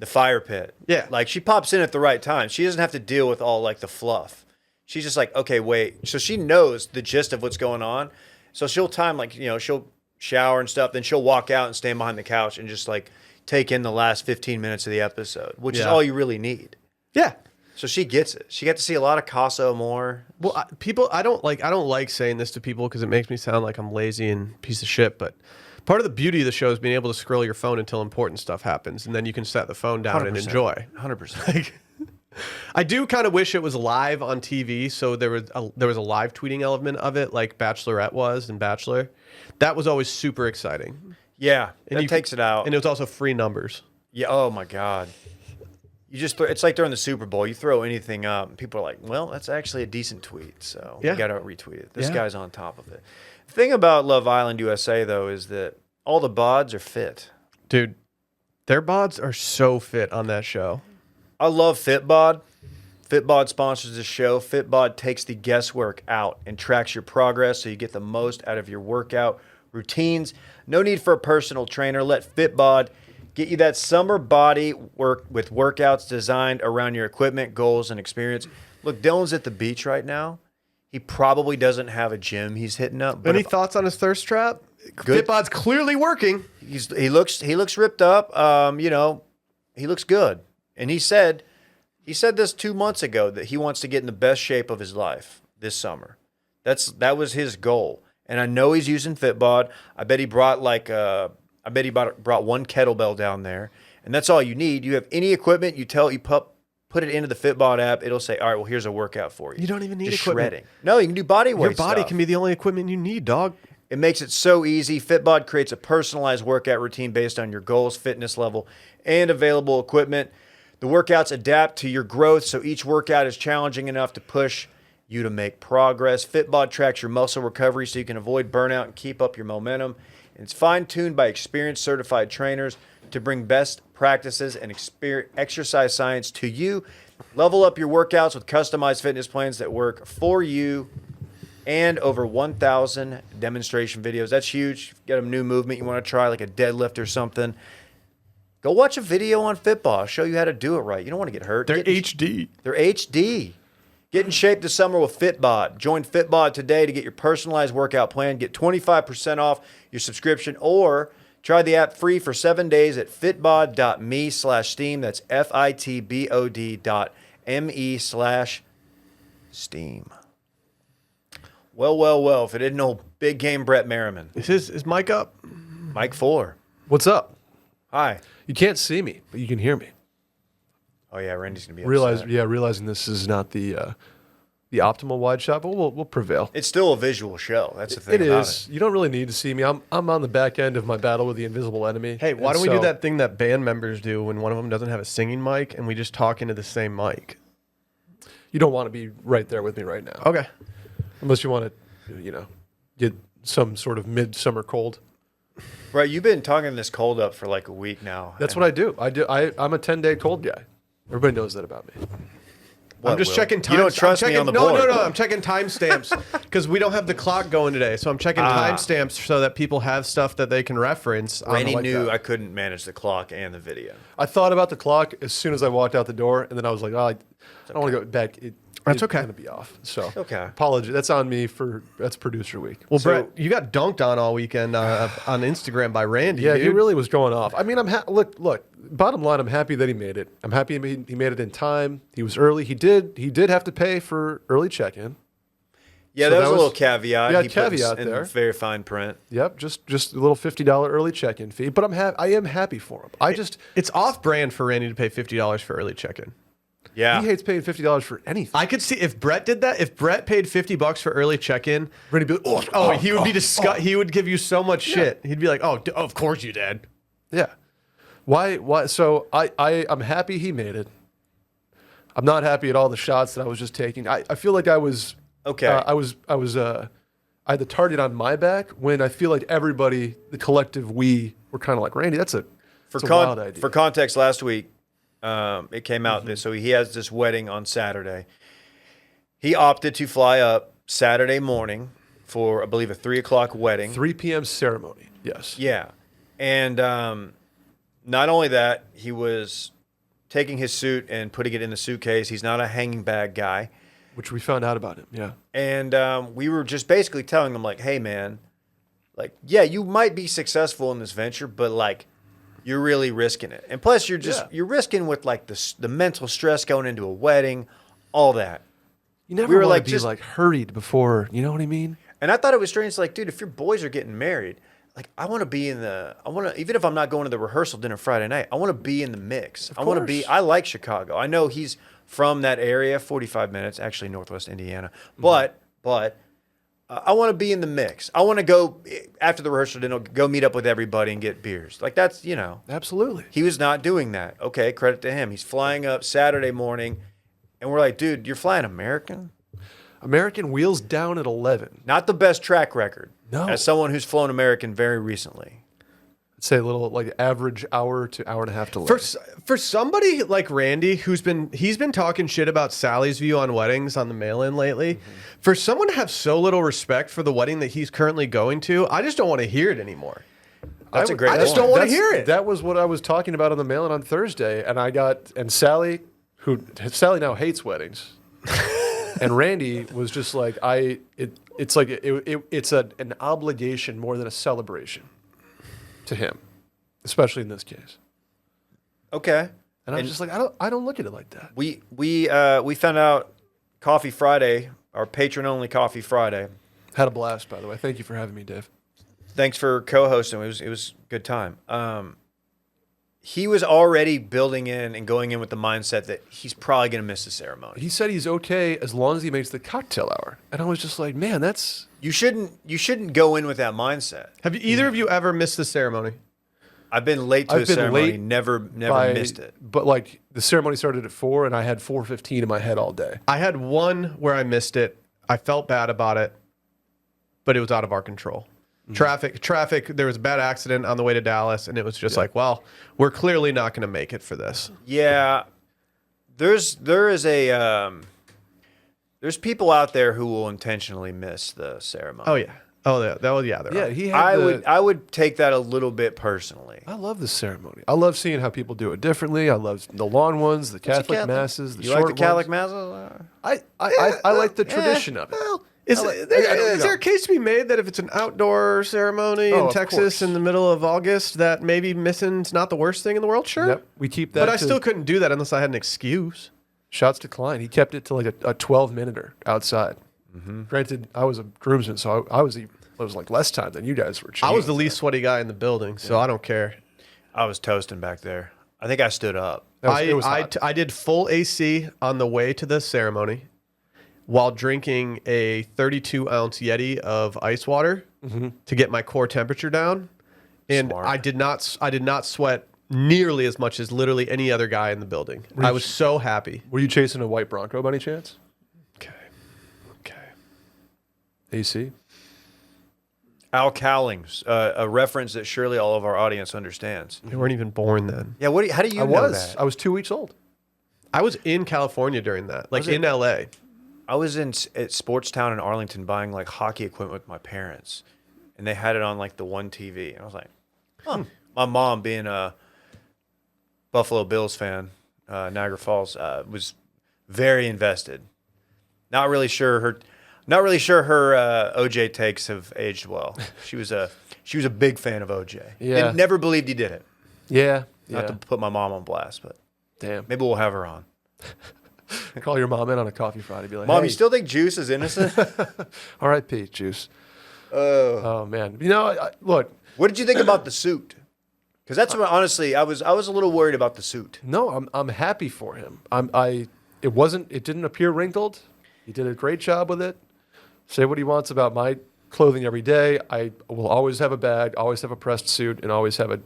fire pit. Yeah. Like she pops in at the right time. She doesn't have to deal with all like the fluff. She's just like, okay, wait. So she knows the gist of what's going on. So she'll time like, she'll shower and stuff. Then she'll walk out and stand behind the couch and just like take in the last 15 minutes of the episode, which is all you really need. Yeah. So she gets it. She got to see a lot of Casso more. Well, I don't like saying this to people because it makes me sound like I'm lazy and piece of shit. But part of the beauty of the show is being able to scroll your phone until important stuff happens, and then you can set the phone down and enjoy. 100%. Like, I do kind of wish it was live on TV, so there was a live tweeting element of it, like Bachelorette was and Bachelor. That was always super exciting. Yeah, And that takes it out. And it was also free numbers. Yeah. Oh my God. You just it's like during the Super Bowl. You throw anything up, and people are like, "Well, that's actually a decent tweet, so Yeah. we got to retweet it." This guy's on top of it. The thing about Love Island USA though is that all the bods are fit. Dude, their bods are so fit on that show. I love FitBod. FitBod sponsors this show. FitBod takes the guesswork out and tracks your progress so you get the most out of your workout routines. No need for a personal trainer. Let FitBod get you that summer body work with workouts designed around your equipment, goals, and experience. Look, Dylan's at the beach right now. He probably doesn't have a gym he's hitting up. Any thoughts on his thirst trap? Good. FitBod's clearly working. He looks ripped up. He looks good. And he said this 2 months ago that he wants to get in the best shape of his life this summer. That was his goal. And I know he's using FitBod. I bet he brought brought one kettlebell down there. And that's all you need. You have any equipment, you put it into the FitBod app, it'll say, "All right, well, here's a workout for you." You don't even need just equipment. Shredding. No, you can do body weight Your body stuff. can be the only equipment you need, dog. It makes it so easy. FitBod creates a personalized workout routine based on your goals, fitness level, and available equipment. The workouts adapt to your growth, so each workout is challenging enough to push you to make progress. FitBod tracks your muscle recovery so you can avoid burnout and keep up your momentum. And it's fine-tuned by experienced certified trainers to bring best practices and exercise science to you. Level up your workouts with customized fitness plans that work for you and over 1,000 demonstration videos. That's huge. If you got a new movement you want to try, like a deadlift or something, go watch a video on FitBod. I'll show you how to do it right. You don't want to get hurt. They're HD. They're HD. Get in shape this summer with FitBod. Join FitBod today to get your personalized workout plan. Get 25% off your subscription or try the app free for 7 days at fitbod.me/steam. That's FITBOD.me/steam. Well. If it isn't old big game Brett Merriman. Is Mike up? Mike 4. What's up? Hi. You can't see me, but you can hear me. Oh yeah, Randy's gonna be upset. Realizing this is not the optimal wide shot, but we'll prevail. It's still a visual show. That's the thing. It about is. You don't really need to see me. I'm on the back end of my battle with the invisible enemy. Hey, why don't we do that thing that band members do when one of them doesn't have a singing mic and we just talk into the same mic? You don't want to be right there with me right now. Okay. Unless you want to, get some sort of midsummer cold. Right, you've been talking this cold up for like a week now. That's what I do. I'm a 10-day cold guy. Everybody knows that about me. I'm just checking time. You don't trust me on the board. No. I'm checking timestamps because we don't have the clock going today. So I'm checking timestamps so that people have stuff that they can reference. Randy knew I couldn't manage the clock and the video. I thought about the clock as soon as I walked out the door, and then I was like, I don't want to go back. That's okay. It's going to be off. So okay. Apology. That's on me that's producer week. Well, Brett, you got dunked on all weekend on Instagram by Randy. Yeah, dude. he really was going off. I mean, look. bottom line, I'm happy that he made it. I'm happy he made it in time. He was early. He did have to pay for early check-in. Yeah, So that that was a was- little caveat. yeah, He put caveat in there. very fine print. Yep, just a little $50 early check-in fee. But I am happy for him. It's off-brand for Randy to pay $50 for early check-in. Yeah. He hates paying $50 for anything. I could see if Brett did that. If Brett paid $50 for early check-in, Randy be like, he would be he would give you so much shit. He'd be like, "Oh, of course you did." Yeah. Why? So I'm happy he made it. I'm not happy at all the shots that I was just taking. I feel like I was Okay. I had the target on my back when I feel like everybody, the collective we, were kind of like, Randy, that's a wild idea. For context, last week, it came out that so he has this wedding on Saturday. He opted to fly up Saturday morning for, I believe, a 3:00 wedding. 3 p.m. ceremony. Yes. Yeah. And not only that, he was taking his suit and putting it in the suitcase. He's not a hanging bag guy. Which we found out about him. Yeah. And we were just basically telling him, like, hey, man, like, yeah, you might be successful in this venture, but, like, you're really risking it. And plus, you're risking with, like, the mental stress going into a wedding, all that. You never We were want like, to be just- like hurried before, you know what I mean? And I thought it was strange. It's like, dude, if your boys are getting married, like, even if I'm not going to the rehearsal dinner Friday night, I want to be in the mix. I like Chicago. I know he's from that area, 45 minutes, actually Northwest Indiana. But I want to be in the mix. I want to go after the rehearsal dinner, go meet up with everybody and get beers. Like, that's, Absolutely. he was not doing that. Okay, credit to him. He's flying up Saturday morning, and we're like, dude, you're flying American? American wheels down at 11. Not the best track record. No. As someone who's flown American very recently. I'd say a little like average hour to hour and a half to For land. for somebody like Randy, he's been talking shit about Sally's view on weddings on the mail-in lately. For someone to have so little respect for the wedding that he's currently going to, I just don't want to hear it anymore. That's a great I just point. don't want to That's- hear it. That was what I was talking about on the mail-in on Thursday, and Sally now hates weddings, and Randy was just like, it's an obligation more than a celebration to him, especially in this case. Okay. And I'm just like, I don't look at it like that. We found out Coffee Friday, our patron only Coffee Friday. Had a blast, by the way. Thank you for having me, Dave. Thanks for co-hosting. It was a good time. He was already building in and going in with the mindset that he's probably going to miss the ceremony. He said he's okay as long as he makes the cocktail hour, and I was just like, man, that's You shouldn't go in with that mindset. Have either of you ever missed the ceremony? I've been late to I've a been ceremony, late never missed it. But like the ceremony started at 4, and I had 4:15 in my head all day. I had one where I missed it. I felt bad about it, but it was out of our control. Traffic. There was a bad accident on the way to Dallas, and it was just like, well, we're clearly not going to make it for this. Yeah, there's people out there who will intentionally miss the ceremony. Oh yeah. There Yeah, are. he had I would take that a little bit personally. I love the ceremony. I love seeing how people do it differently. I love the long ones, the Catholic masses, the You short like the Catholic ones. masses? I like the tradition of it. Is I there a case to be made that if it's an outdoor ceremony Oh, in of Texas course. in the middle of August, that maybe missing's not the worst thing in the world? Sure. Yep, we keep that. But I still couldn't do that unless I had an excuse. Shots to Klein. He kept it to like a 12-minuter outside. Granted, I was a groomsman, so I was like less time than you guys were. I was the least sweaty guy in the building, so I don't care. I was toasting back there. I think I stood up. It was hot. I did full AC on the way to the ceremony while drinking a 32-ounce Yeti of ice water to get my core temperature down. And Smart. I did not sweat nearly as much as literally any other guy in the building. I was so happy. Were you chasing a white Bronco by any chance? Okay. AC. Al Cowlings, a reference that surely all of our audience understands. You weren't even born then. Yeah, how do you I know was. that? I was 2 weeks old. I was in California during that, like in LA. I was at Sportstown in Arlington buying like hockey equipment with my parents, and they had it on like the one TV. And I was like, huh. My mom, being a Buffalo Bills fan, Niagara Falls, was very invested. Not really sure her OJ takes have aged well. She was a big fan of OJ. Yeah. And never believed he did it. Yeah, Not to Yeah. put my mom on blast, but Damn. maybe we'll have her on. Call your mom in on a coffee Friday. Be like, Mom, hey, you still think Juice is innocent? R.I.P. Juice. Oh. Oh man. You know, look. What did you think about the suit? Because that's what, honestly, I was a little worried about the suit. No, I'm happy for him. It didn't appear wrinkled. He did a great job with it. Say what he wants about my clothing every day. I will always have a bag, always have a pressed suit, and always have a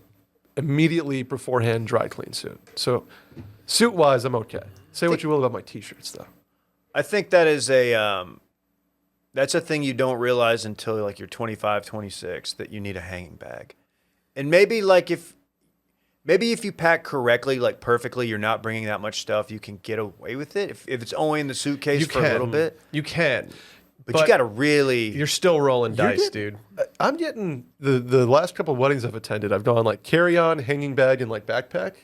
immediately beforehand dry clean suit. So suit wise, I'm okay. Say what you will about my t-shirts though. I think that is that's a thing you don't realize until like you're 25, 26, that you need a hanging bag. And maybe like if you pack correctly, like perfectly, you're not bringing that much stuff, you can get away with it. If it's only in the suitcase for a little bit. You can. But you got to really... You're still rolling dice, dude. I'm getting the last couple of weddings I've attended, I've gone like carry-on, hanging bag, and like backpack.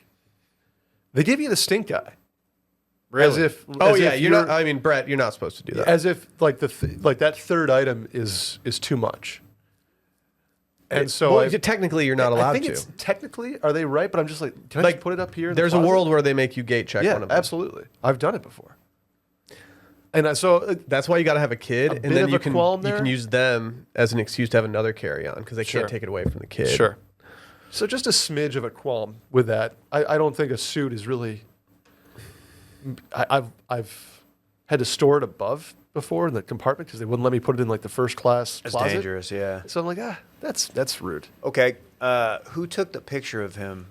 They give you the stink eye. Really? As if you're not. I mean, Brett, you're not supposed to do that. As if like like that third item is too much. And so technically, you're not allowed I think to. it's technically, are they right? But I'm just like, can I just put it up here? In There's the a closet? world where they make you gate check one of them. Absolutely. I've done it before. And so that's why you got to have a kid, and bit then of you a qualm you there. can use them as an excuse to have another carry-on because they Sure. can't take it away from the kid. Sure. So just a smidge of a qualm with that. I don't think a suit is really. I've had to store it above before in the compartment because they wouldn't let me put it in like the first class That's closet. dangerous, yeah. So I'm like, that's rude. Okay, who took the picture of him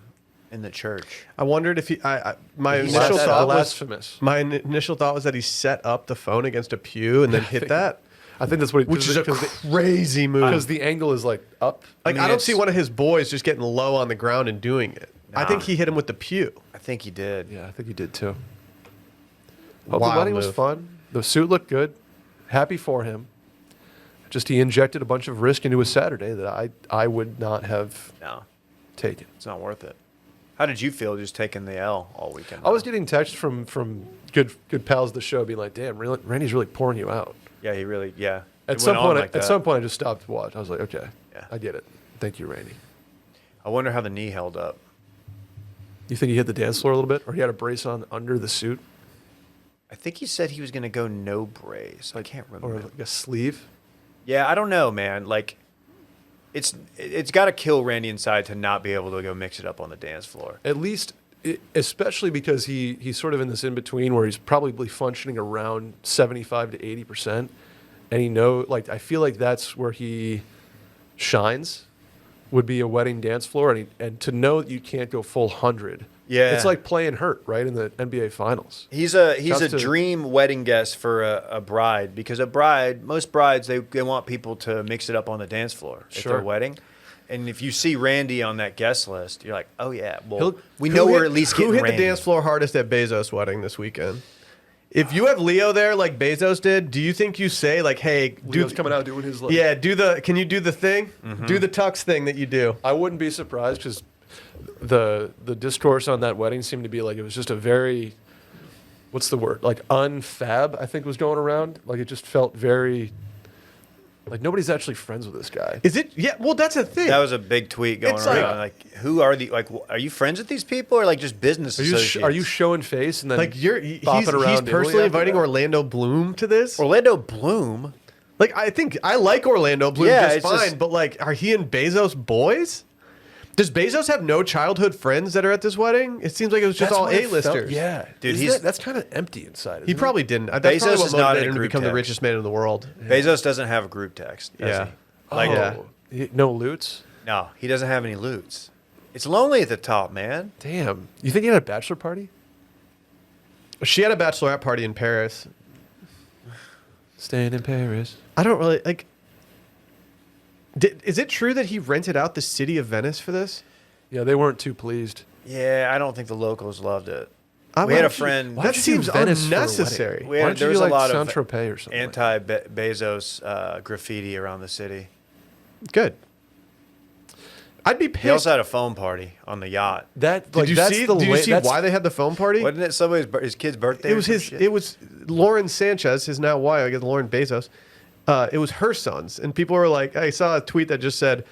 in the church? I wondered if my He's initial not thought was blasphemous. initial thought was that he set up the phone against a pew and then hit that, I think that's what he which is a crazy move. because the angle is like up. Like, mean, I don't it's- see one of his boys just getting low on the ground and doing it. I think he hit him with the pew. I think he did. Yeah, I think he did too. Hope the Wild wedding was move. fun. The suit looked good. Happy for him. Just he injected a bunch of risk into his Saturday that I would not have No, taken. it's not worth it. How did you feel just taking the L all weekend? I was getting texts from good pals of the show being like, "Damn, Randy's really pouring you out." Yeah, he really, yeah. At It some went on point, like at that. some point, I just stopped to watch. I was like, "Okay, Yeah. I get it. Thank you, Randy." I wonder how the knee held up. You think he hit the dance floor a little bit, or he had a brace on under the suit, I think he said he was going to go no brace. I can't or remember. like a sleeve? Yeah, I don't know, man. Like, it's got to kill Randy inside to not be able to go mix it up on the dance floor. At least, especially because he's sort of in this in between where he's probably functioning around 75 to 80%, and I feel like that's where he shines. Would be a wedding dance floor, and to know that you can't go full 100. Yeah. It's like playing hurt, right, in the NBA Finals. He's a Shouts to- dream wedding guest for a bride, because most brides, they want people to mix it up on the dance floor at Sure. their wedding. And if you see Randy on that guest list, you're like, oh yeah, well, He'll- we know Who we're hit- at least who getting hit Randy. the dance floor hardest at Bezos' wedding this weekend? If you have Leo there like Bezos did, do you think you say like, "Hey, Leo's coming out doing his like, yeah, can you do the thing? Do the tux thing that you do." I wouldn't be surprised because the discourse on that wedding seemed to be like it was just a very, what's the word, like unfab, I think was going around. Like it just felt very, like nobody's actually friends with this guy. Is it? Yeah. Well, that's a thing. That was a big tweet going It's around. Like, who are are you friends with these people, or like just business associates? Are you showing face and then like bopping he's around Italy personally after inviting that? Orlando Bloom to this. Orlando Bloom? Like, I think I like Orlando Bloom Yeah, just it's fine, just- but like, are he and Bezos boys? Does Bezos have no childhood friends that are at this wedding? It seems like it was just That's all what it felt- A-listers. Yeah, Dude, that's kind of empty inside. He isn't probably didn't. That's Bezos probably what is not in motivated a him to group become the text. richest man in the world. Bezos doesn't have a group text, does Yeah. he? Like, Yeah. No loots. no, he doesn't have any loots. It's lonely at the top, man. Damn. You think he had a bachelor party? She had a bachelorette party in Paris. Staying in Paris. I don't really like. Is it true that he rented out the city of Venice for this? Yeah, they weren't too pleased. Yeah, I don't think the locals loved it. I We had a would- friend. Why That don't you seems do Venice for a unnecessary. We Why had, don't there you was do a like lot of Saint-Tropez or something? anti-Bezos graffiti around the city. Good. I'd be He pissed. also had a foam party on the yacht. Did you see? Did you see why they had the phone party? Wasn't it his kid's birthday? It or was some his. shit? It was Lauren Sanchez, his now wife, I guess Lauren Bezos. It was her sons, and people were like, I saw a tweet that just said,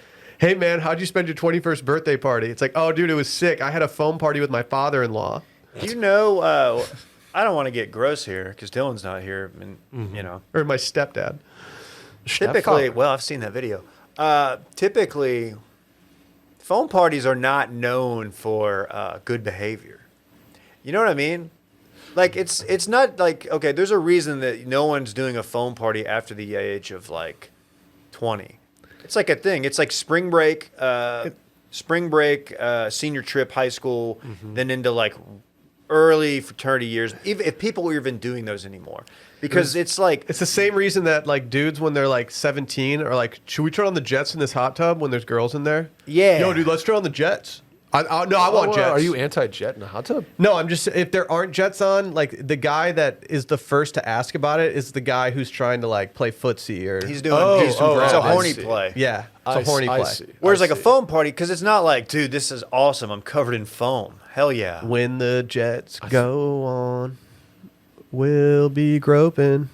Hey man, how'd you spend your 21st birthday party? It's like, oh dude, it was sick. I had a foam party with my father-in-law. You know, I don't want to get gross here because Dylan's not here, and you know, Or my stepdad. typically, well, I've seen that video. Typically, phone parties are not known for good behavior. You know what I mean? Like it's not like, okay, there's a reason that no one's doing a phone party after the age of like 20. It's like a thing. It's like spring break, senior trip, high school, then into like early fraternity years. Even if people are even doing those anymore, because it's like It's the same reason that like dudes when they're like 17 are like, should we turn on the jets in this hot tub when there's girls in there? Yeah. Yo, dude, let's turn on the jets. I want jets. Are you anti-jet in a hot tub? No, I'm just, if there aren't jets on, like the guy that is the first to ask about it is the guy who's trying to like play footsie or he's doing. It's a I horny see. play. yeah, it's a horny play. see. Whereas I like a see. phone party, because it's not like, dude, this is awesome. I'm covered in foam. Hell yeah. When the jets go on, we'll be groping.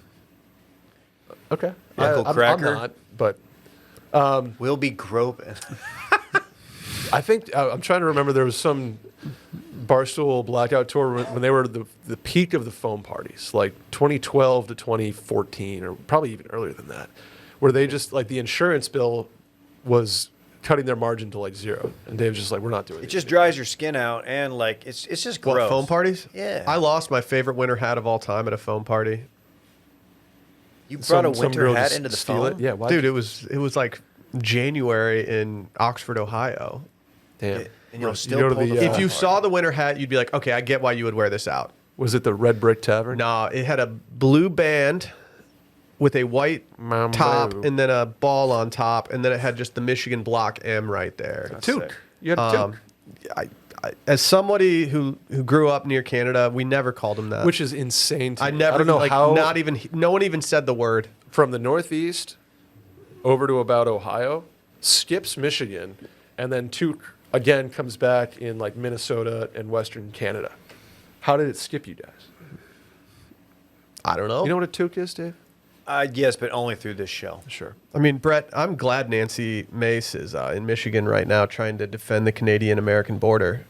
Okay. Uncle I'm Cracker. not, but We'll be groping. I think I'm trying to remember. There was some Barstool Blackout tour when they were the peak of the foam parties, like 2012 to 2014, or probably even earlier than that, where they just like the insurance bill was cutting their margin to like zero, and Dave's just like, we're not doing It just dries your skin out, and like it's just gross. What, foam parties? Yeah. I lost my favorite winter hat of all time at a foam party. You brought a winter girl hat just into the steal foam? it. Yeah, why? Dude, it was like January in Oxford, Ohio. Damn. And you'll You still go to pull the, the uh, If you foam saw the winter hat, you'd be like, okay, I get why you would wear this out. Was it the Red Brick Tavern? Nah, it had a blue band with a white Mambo. top and then a ball on top, and then it had just the Michigan block M right there. Toque. You had a toque. As somebody who grew up near Canada, we never called him that. Which is insane to I me. never I don't know like how. not even no one even said the word. From the Northeast over to about Ohio, skips Michigan, and then Toque again comes back in like Minnesota and Western Canada. How did it skip you guys? I don't know. You know what a toque is, Dave? Yes, but only through this show. Sure. I mean, Brett, I'm glad Nancy Mace is in Michigan right now trying to defend the Canadian-American border.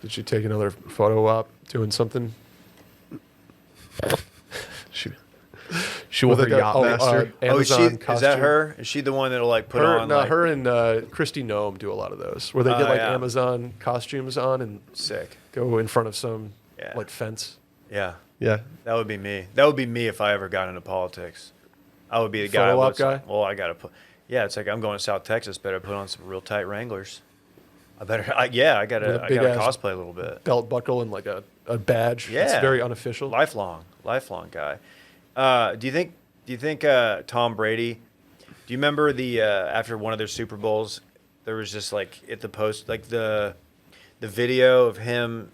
Did she take another photo op doing something? She wore her With a- Yachtmaster. Amazon Is costume. that her? Is she the one that'll like put Her, on? no, like, her and Christy Nome do a lot of those, where they get like yeah. Amazon costumes on and Sick. go in front of some Yeah. like fence. Yeah, Yeah. that would be me. That would be me if I ever got into politics. I would be the guy. Photo op that's guy? like, well, I gotta put. Yeah, it's like I'm going to South Texas. Better put on some real tight Wranglers. I gotta. With I a gotta big ass cosplay a little bit. Belt buckle and like a badge. It's Yeah. very unofficial. Lifelong guy. Do you think Tom Brady? Do you remember the after one of their Super Bowls, there was just like at the post like the video of him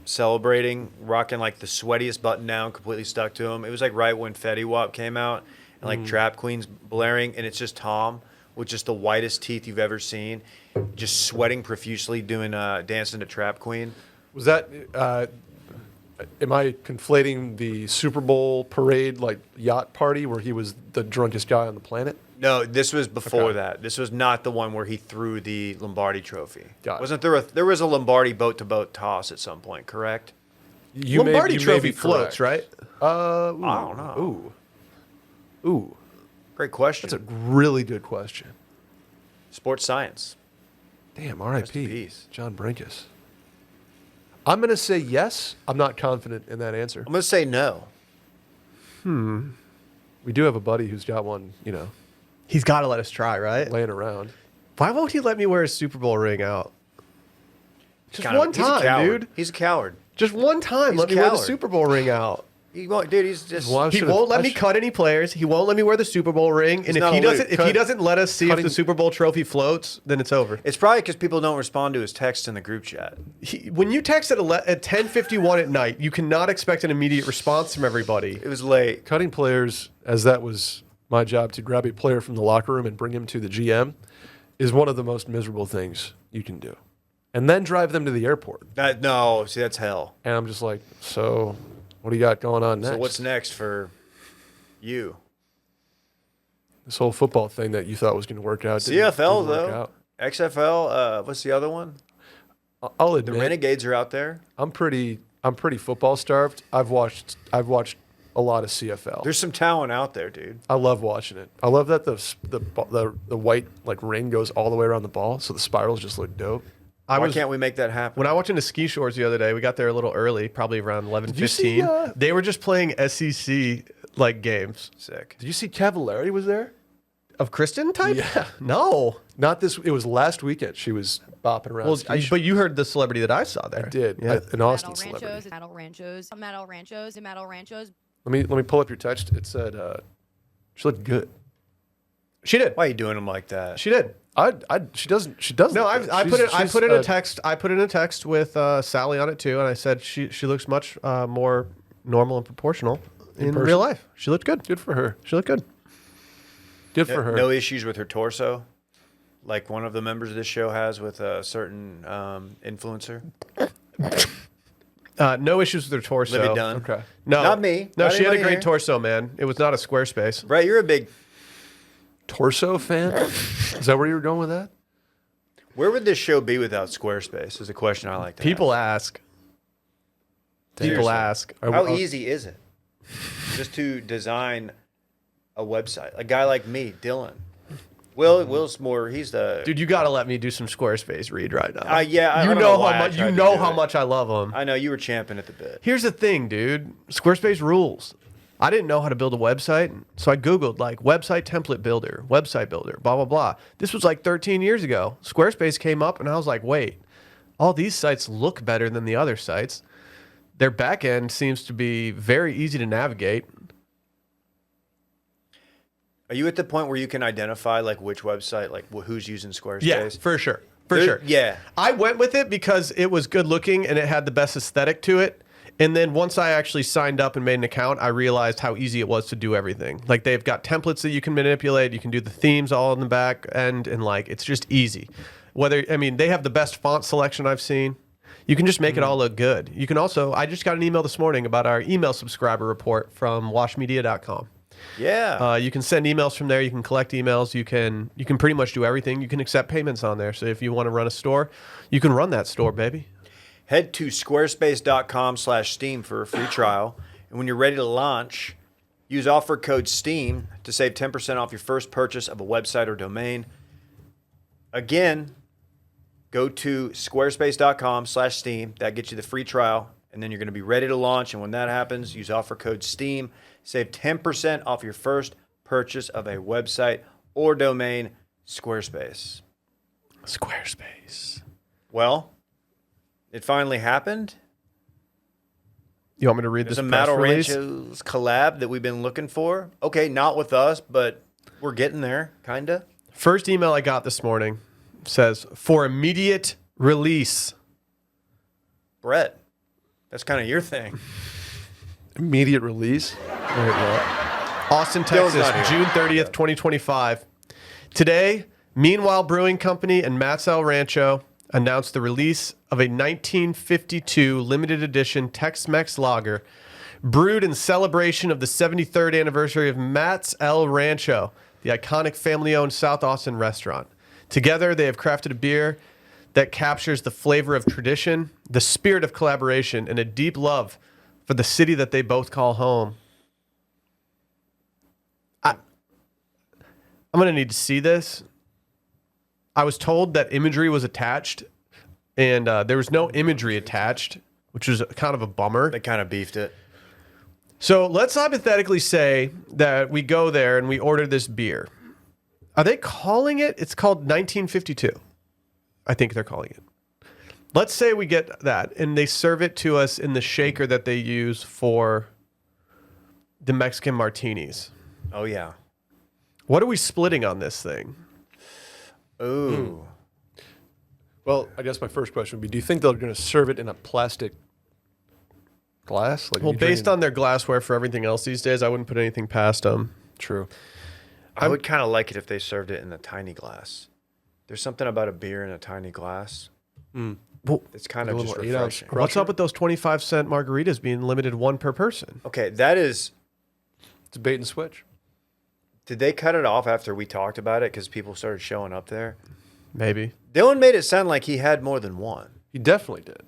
celebrating, rocking like the sweatiest button down, completely stuck to him. It was like right when Fetty Wap came out and like Trap Queen's blaring, and it's just Tom with just the whitest teeth you've ever seen, just sweating profusely doing dancing to Trap Queen. Was that? Am I conflating the Super Bowl parade like yacht party where he was the drunkest guy on the planet? No, this was before Okay. that. This was not the one where he threw the Lombardi trophy. Got it. Wasn't there there was a Lombardi boat to boat toss at some point, correct? Lombardi you may Trophy be floats, correct. right? Ooh, I don't know. Ooh, Great question. that's a really good question. Sports science. Damn, in R.I.P. peace. John Brinkus. I'm gonna say yes. I'm not confident in that answer. I'm gonna say no. We do have a buddy who's got one, you know, He's got to let us try, right? laying around. Why won't he let me wear his Super Bowl ring out? Just Kinda- one he's a time, coward. dude. He's a coward. Just one time. He's Let a me wear the coward. Super Bowl ring out. He won't, dude. He's just. Well, I He should've- won't let I me sh- cut any players. He won't let me wear the Super Bowl ring. And if not he a doesn't, loot. if he doesn't let us see if Cutting- the Super Bowl trophy floats, then it's over. It's probably because people don't respond to his text in the group chat. When you text at 10:51 at night, you cannot expect an immediate response from everybody. It was late. Cutting players, as that was my job to grab a player from the locker room and bring him to the GM, is one of the most miserable things you can do. And then drive them to the airport. No, see, that's hell. And I'm just like, so what do you got going on next? So what's next for you? This whole football thing that you thought was going to work out. CFL didn't work though. out. XFL. What's the other one? I'll The admit, Renegades are out there. I'm pretty football starved. I've watched a lot of CFL. There's some talent out there, dude. I love watching it. I love that the white like ring goes all the way around the ball, so the spirals just look dope. Why can't we make that happen? When I watched into Ski Shores the other day, we got there a little early, probably around 11:15. you see, They were just playing SEC like games. Sick. Did you see Cavallari was there? Of Kristen type? Yeah. No. Not this. It was last weekend. She was bopping around. Well, but you heard the celebrity that I saw there. I did. Yeah. An Austin Mattel celebrity. Ranchos, Mattel Ranchos, Mattel Ranchos, Mattel Ranchos. Let me pull up your text. It said she looked good. She did. Why are you doing them like that? She did. She doesn't. No, look good. I She's put in a text. I put in a text with Sally on it too, and I said she looks much more normal and proportional in person? real life. She looked good. Good for her. She looked good. Good for her. No issues with her torso, like one of the members of this show has with a certain influencer. No issues with her torso. Libby Dunn. Okay. No, Not me. No, Not she had a anybody great here. torso, man. It was not a Squarespace. Right, you're a big. Torso fan? Is that where you were going with that? Where would this show be without Squarespace? Is a question I like to People ask. ask. People Seriously. ask. How easy is it just to design a website? A guy like me, Dylan. Will's more. He's the Dude, you got to let me do some Squarespace read right now. yeah. I you don't know why how I much. tried You to know do how it. much I love them. I know you were champing at the bit. Here's the thing, dude. Squarespace rules. I didn't know how to build a website, so I Googled like website template builder, website builder, blah, blah, blah. This was like 13 years ago. Squarespace came up, and I was like, wait, all these sites look better than the other sites. Their back end seems to be very easy to navigate. Are you at the point where you can identify like which website, like who's using Squarespace? Yeah, for sure. For There- sure. yeah. I went with it because it was good looking and it had the best aesthetic to it. And then once I actually signed up and made an account, I realized how easy it was to do everything. Like they've got templates that you can manipulate. You can do the themes all in the back end, and like it's just easy. They have the best font selection I've seen. You can just make it all look good. You can also, I just got an email this morning about our email subscriber report from washmedia.com. Yeah. You can send emails from there. You can collect emails. You can pretty much do everything. You can accept payments on there. So if you want to run a store, you can run that store, baby. Head to squarespace.com/Steam for a free trial. And when you're ready to launch, use offer code STEAM to save 10% off your first purchase of a website or domain. Again, go to squarespace.com/Steam. That gets you the free trial. And then you're going to be ready to launch. And when that happens, use offer code STEAM. Save 10% off your first purchase of a website or domain. Squarespace. Squarespace. Well, it finally happened. You want me to read There's this a press Mattel release? Ranchos collab that we've been looking for. Okay, not with us, but we're getting there, kind of. First email I got this morning says, for immediate release. Brett, that's kind of your thing. Immediate release. Austin, Dylan's Texas, not here. June 30th, 2025. Today, Meanwhile Brewing Company and Mattel Rancho announced the release of a 1952 limited edition Tex-Mex lager brewed in celebration of the 73rd anniversary of Mattel Rancho, the iconic family-owned South Austin restaurant. Together, they have crafted a beer that captures the flavor of tradition, the spirit of collaboration, and a deep love for the city that they both call home. I'm going to need to see this. I was told that imagery was attached, and there was no imagery attached, which was kind of a bummer. They kind of beefed it. So let's hypothetically say that we go there and we order this beer. Are they calling it? It's called 1952. I think they're calling it. Let's say we get that and they serve it to us in the shaker that they use for the Mexican martinis. Oh, yeah. What are we splitting on this thing? Ooh. Well, I guess my first question would be: do you think they're going to serve it in a plastic glass? Like, Well, based on their glassware for everything else these days, I wouldn't put anything past them. true. I would kind of like it if they served it in a tiny glass. There's something about a beer in a tiny glass. Well, It's kind Like of a just little 8-ounce refreshing. crusher? what's up with those 25-cent margaritas being limited one per person? Okay, that is It's a bait and switch. Did they cut it off after we talked about it because people started showing up there? Maybe. Dylan made it sound like he had more than one. He definitely did.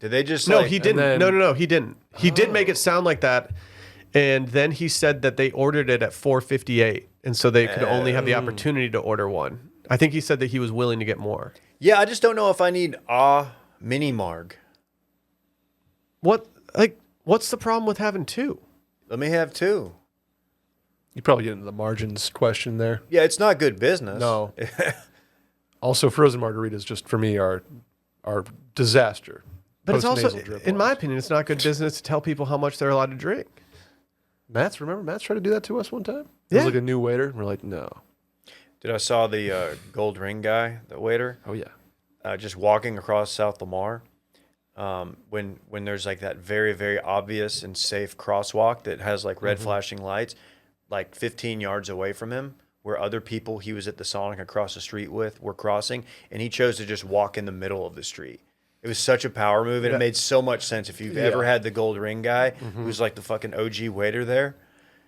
Did they just No, like, he didn't. then- No, he didn't. He did make it sound like that. And then he said that they ordered it at 458. And so they could only have the opportunity to order one. I think he said that he was willing to get more. Yeah, I just don't know if I need a mini marg. What's the problem with having two? Let me have two. You probably get into the margins question there. Yeah, it's not good business. No. Also, frozen margaritas just for me are disaster. But it's also, Post-nasal drip in my wise. opinion, it's not good business to tell people how much they're allowed to drink. Matt's tried to do that to us one time. It Yeah. was like a new waiter. And we're like, no. Dude, I saw the gold ring guy, the waiter, Oh yeah. just walking across South Lamar. When there's like that very, very obvious and safe crosswalk that has like red flashing lights, like 15 yards away from him, where other people he was at the Sonic across the street with were crossing, and he chose to just walk in the middle of the street. It was such a power move, and it made so much sense. If you've ever had the gold ring guy, who's like the fucking OG waiter there.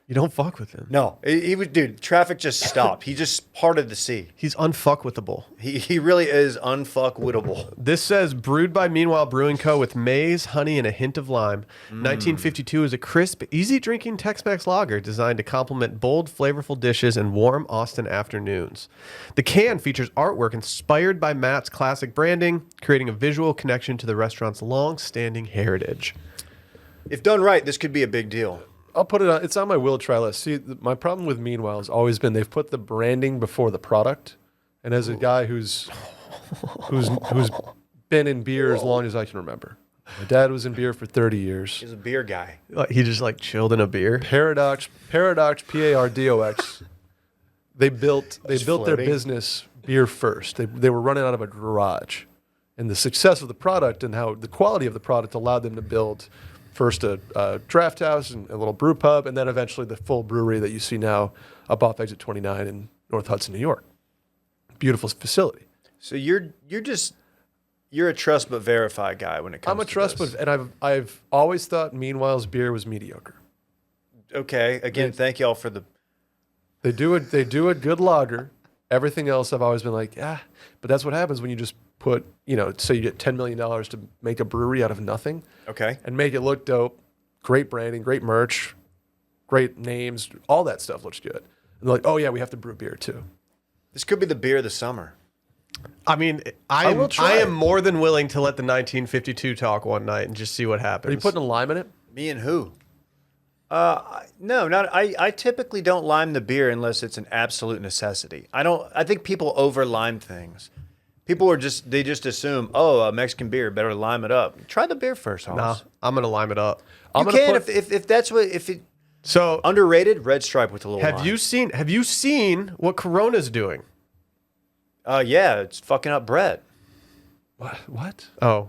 You don't fuck with him. No, he was, dude, traffic just stopped. He just parted the sea. He's unfuckwithable. He really is unfuckwittable. This says brewed by Meanwhile Brewing Co. with maize, honey, and a hint of lime. 1952 is a crisp, easy drinking Tex-Mex lager designed to complement bold, flavorful dishes and warm Austin afternoons. The can features artwork inspired by Matt's classic branding, creating a visual connection to the restaurant's long-standing heritage. If done right, this could be a big deal. I'll put it on. It's on my will try list. See, my problem with Meanwhile has always been they've put the branding before the product. And as a guy who's been in beer as long as I can remember, my dad was in beer for 30 years. He's a beer guy. He just like chilled in a beer. Paradox, P-A-R-D-O-X. They built their floating. business beer first. They were running out of a garage, and the success of the product and how the quality of the product allowed them to build first a draft house and a little brew pub, and then eventually the full brewery that you see now up off Exit 29 in North Hudson, New York. Beautiful facility. So you're a trust but verify guy when it comes. I'm a to trust, this. but and I've always thought Meanwhile's beer was mediocre. Okay, again, thank y'all for the. They do a good lager. Everything else I've always been like, but that's what happens when you just put, say you get $10 million to make a brewery out of nothing Okay. and make it look dope. Great branding, great merch, great names, all that stuff looks good. And they're like, oh yeah, we have to brew beer too. This could be the beer of the summer. I mean, I will try am it. more than willing to let the 1952 talk one night and just see what happens. Are you putting a lime in it? Me and who? No, not I typically don't lime the beer unless it's an absolute necessity. I think people over lime things. People they just assume, oh, a Mexican beer, better lime it up. Try the beer first, Holmes. Nah, I'm gonna lime it up. You I'm gonna can put- if that's what if it So underrated red stripe with a little. have lime. you seen what Corona's doing? Yeah, it's fucking up Brett. What? Oh,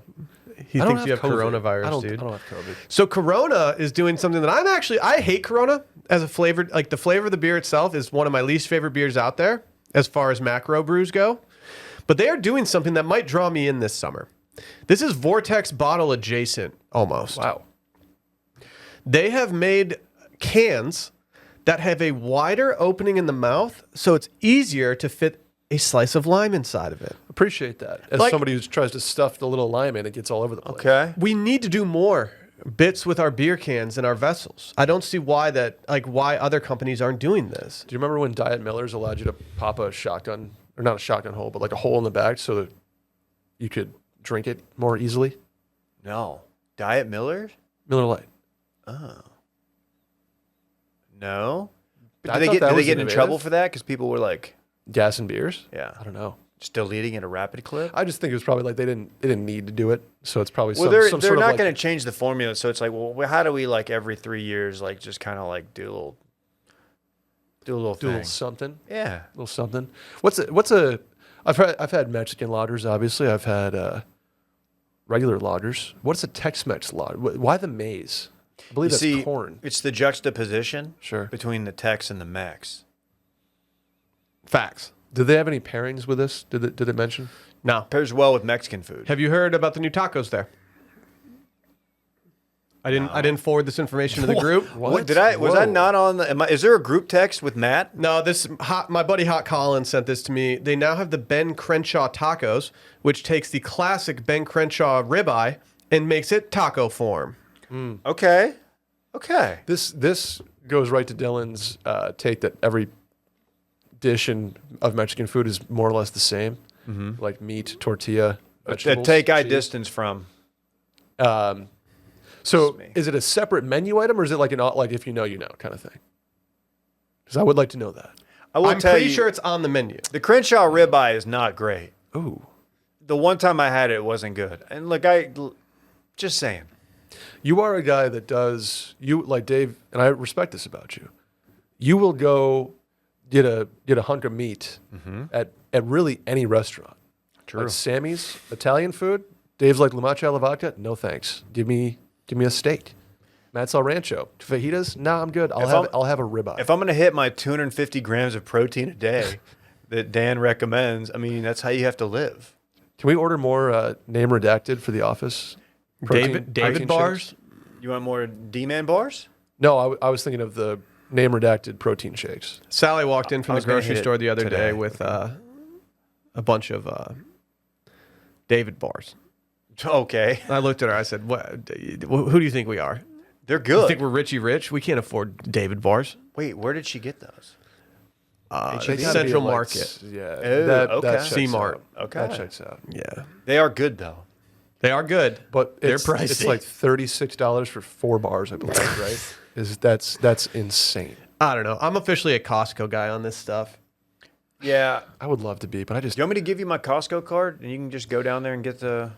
he I don't thinks you have COVID. coronavirus, dude. I don't have COVID. So Corona is doing something that I hate Corona as a flavor. Like the flavor of the beer itself is one of my least favorite beers out there as far as macro brews go. But they are doing something that might draw me in this summer. This is Vortex bottle adjacent almost. Wow. They have made cans that have a wider opening in the mouth so it's easier to fit a slice of lime inside of it. Appreciate that. As Like- somebody who tries to stuff the little lime in, it gets all over the place. Okay. We need to do more bits with our beer cans and our vessels. I don't see why other companies aren't doing this. Do you remember when Diet Miller's allowed you to pop a shotgun, or not a shotgun hole, but like a hole in the back so that you could drink it more easily? No. Diet Miller? Miller Lite. No. But I did thought they that was get in innovative. trouble for that? Because people were like, Gas and beers? yeah, I don't know. still eating at a rapid clip. I just think it was probably like they didn't need to do it, so it's probably Well, some they're sort of not like, going to change the formula, so it's like, well, how do we like every 3 years, like just kind of like do a little do a thing? little something, Yeah. a little something. I've had Mexican lagers, obviously. I've had regular lagers. What's a Tex-Mex lager? Why the maize? I believe You that's see, corn. it's the juxtaposition Sure. between the Tex and the Mex. Facts. Did they have any pairings with this? Did it mention? Now, Pairs well with Mexican food. have you heard about the new tacos there? I didn't forward this information to the group. What did I? Was I not on the? Is there a group text with Matt? No, my buddy Hot Collins sent this to me. They now have the Ben Crenshaw tacos, which takes the classic Ben Crenshaw ribeye and makes it taco form. Okay. This goes right to Dylan's take that every dish of Mexican food is more or less the same, like meat, tortilla, A vegetables. take I cheese. distance from. So me. is it a separate menu item, or is it like if you know kind of thing? Because I would like to know that. I will I'm tell pretty you, sure it's on the menu. the Crenshaw ribeye is not great. Ooh. The one time I had it, it wasn't good. And look, just saying. You are a guy that does like Dave, and I respect this about you. You will go get a hunk of meat at really any restaurant. True. Like Sammy's Italian food. Dave's like lumache alla vodka. No thanks. Give me a steak. Mattel Rancho. Fajitas? Nah, I'm good. I'll have a ribeye. If I'm going to hit my 250 grams of protein a day that Dan recommends, I mean, that's how you have to live. Can we order more name redacted for the office? David protein bars. shakes? You want more D-man bars? No, I was thinking of the name redacted protein shakes. Sally walked in I from the was gonna grocery hit store the other today. day with a bunch of David bars. Okay. And I looked at her. I said, "What? Who do you think we are? They're You good. think we're Richie Rich? We can't afford David bars." Wait, where did she get those? They gotta be Central like Market. Yeah. Oh, that okay. checks C-Mart. out. Okay. That checks out. Yeah, They are good, though. they are good, But they're it's pricey. like $36 for 4 bars, I believe, right? That's insane. I don't know. I'm officially a Costco guy on this stuff. Yeah. I would love to be, but I just Do you want me to give you my Costco card and you can just go down there and get the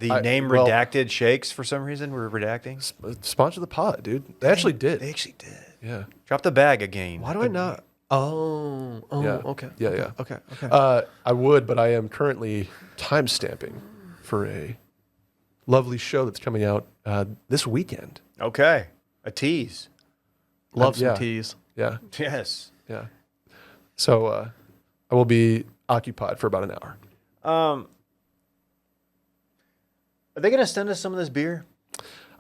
I- name well- redacted shakes for some reason? We're redacting. sponsor the pod, dude. They actually did. They actually did. Yeah. Drop the bag again. Why do I not? Oh, Yeah. okay. Yeah. Okay. I would, but I am currently time stamping for a lovely show that's coming out this weekend. Okay. A tease. Love some yeah. teas. Yeah. Yes. Yeah. So I will be occupied for about an hour. Are they going to send us some of this beer?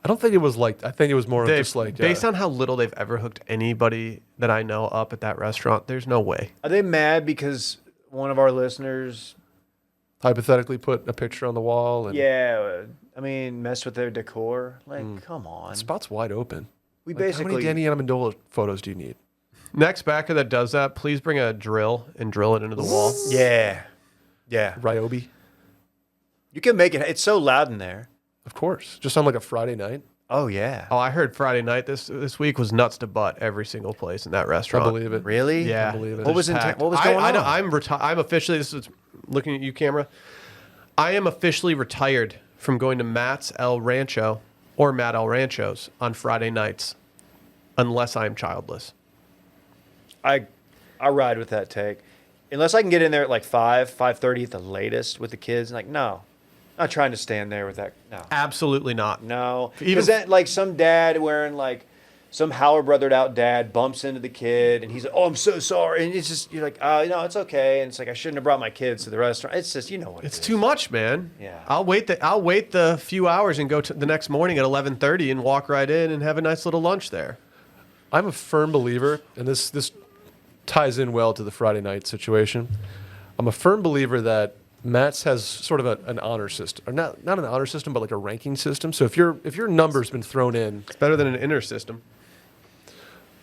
I don't think it was like, I think it was more of Dave, just like, based on how little they've ever hooked anybody that I know up at that restaurant, there's no way. Are they mad because one of our listeners, hypothetically put a picture on the wall and I mean, messed with their decor? Like, come on. the spot's wide open. We Like, how basically. many Danny Amendola photos do you need? Next backer that does that, please bring a drill and drill it into the wall. Yeah. Yeah. Ryobi? You can make it. It's so loud in there. Of course. Just on like a Friday night. Oh, yeah. Oh, I heard Friday night this week was nuts to butt every single place in that I restaurant. believe it. Really? Yeah. I believe it. What was Packed. what was going on? I'm officially, this is looking at you, camera. I am officially retired from going to Matt's El Rancho or Matt El Rancho's on Friday nights, unless I'm childless. I ride with that take. Unless I can get in there at like 5:30 at the latest with the kids. Like, no. Not trying to stand there with that. No. Absolutely not. No. Even- Because that, like, some dad wearing, like, some Howard brothered out dad bumps into the kid and he's like, oh, I'm so sorry. And it's just, you're like, oh, no, it's okay. And it's like, I shouldn't have brought my kids to the restaurant. It's just, you know what It's it is. too much, man. Yeah. I'll wait the few hours and go to the next morning at 11:30 and walk right in and have a nice little lunch there. I'm a firm believer, and this ties in well to the Friday night situation. I'm a firm believer that Matt's has sort of an honor system, or not an honor system, but like a ranking system. So if your number's been thrown in, It's better than an inner system.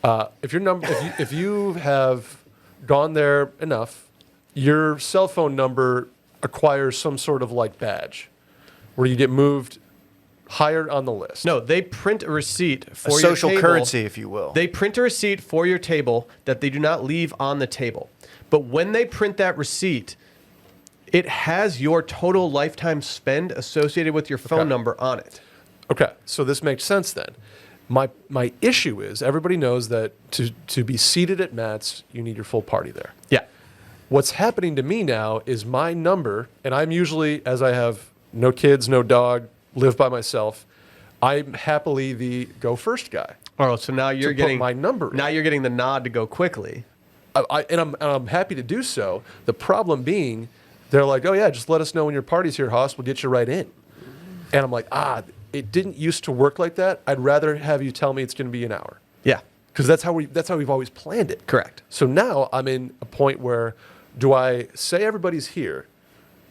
if you have gone there enough, your cell phone number acquires some sort of like badge, where you get moved higher on the list. No, they print a receipt A for your social table. currency, if you will. They print a receipt for your table that they do not leave on the table. But when they print that receipt, it has your total lifetime spend associated with your phone Okay. number on it. Okay, so this makes sense then. My issue is everybody knows that to be seated at Matt's, you need your full party there. Yeah. What's happening to me now is my number, and I'm usually, as I have no kids, no dog, live by myself, I'm happily the go first guy. Oh, so now you're put getting my number in. Now you're getting the nod to go quickly. I'm happy to do so. The problem being, they're like, oh yeah, just let us know when your party's here, Hoss. We'll get you right in. And I'm like, it didn't used to work like that. I'd rather have you tell me it's going to be an hour. Yeah. Because that's how we've always planned it. Correct. So now I'm in a point where do I say everybody's here,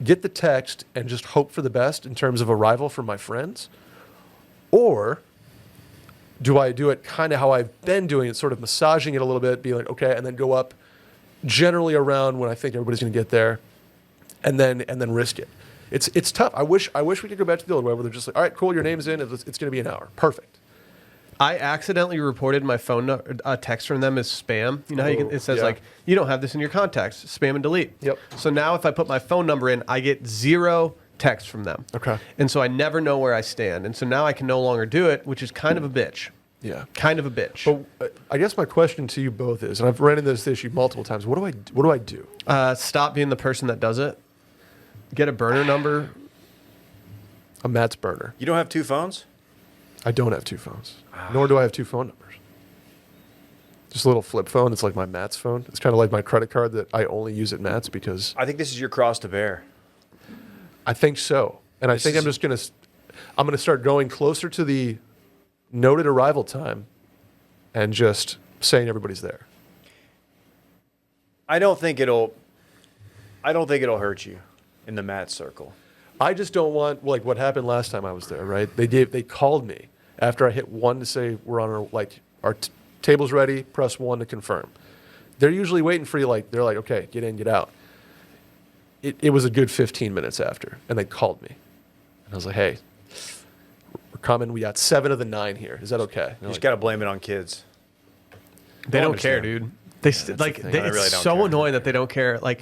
get the text, and just hope for the best in terms of arrival from my friends? Or do I do it kind of how I've been doing it, sort of massaging it a little bit, be like, okay, and then go up generally around when I think everybody's going to get there, and then risk it. It's tough. I wish we could go back to the old way where they're just like, all right, cool, your name's in, it's going to be an hour. Perfect. I accidentally reported my phone text from them as spam. You know how it says like, you don't have this in your contacts, spam and delete. Yep. So now if I put my phone number in, I get 0 text from them. Okay. And so I never know where I stand. And so now I can no longer do it, which is kind of a bitch. Yeah. Kind of a bitch. But I guess my question to you both is, and I've ran into this issue multiple times, what do I do? Stop being the person that does it. Get a burner number. A Matt's burner. You don't have 2 phones? I don't have 2 phones. Nor do I have 2 phone numbers. Just a little flip phone. It's like my Matt's phone. It's kind of like my credit card that I only use at Matt's because I think this is your cross to bear. I think so. And I think I'm just going to start going closer to the noted arrival time and just saying everybody's there. I don't think it'll hurt you in the Matt circle. I just don't want, like what happened last time I was there, right? They called me after I hit 1 to say we're on our table's ready, press 1 to confirm. They're usually waiting for you, they're like, okay, get in, get out. It was a good 15 minutes after, and they called me. And I was like, hey, we're coming. We got 7 of the 9 here. Is that okay? You just got to blame it on kids. They don't care, understand. dude. the thing. It's really don't so care. annoying that they don't care. Like,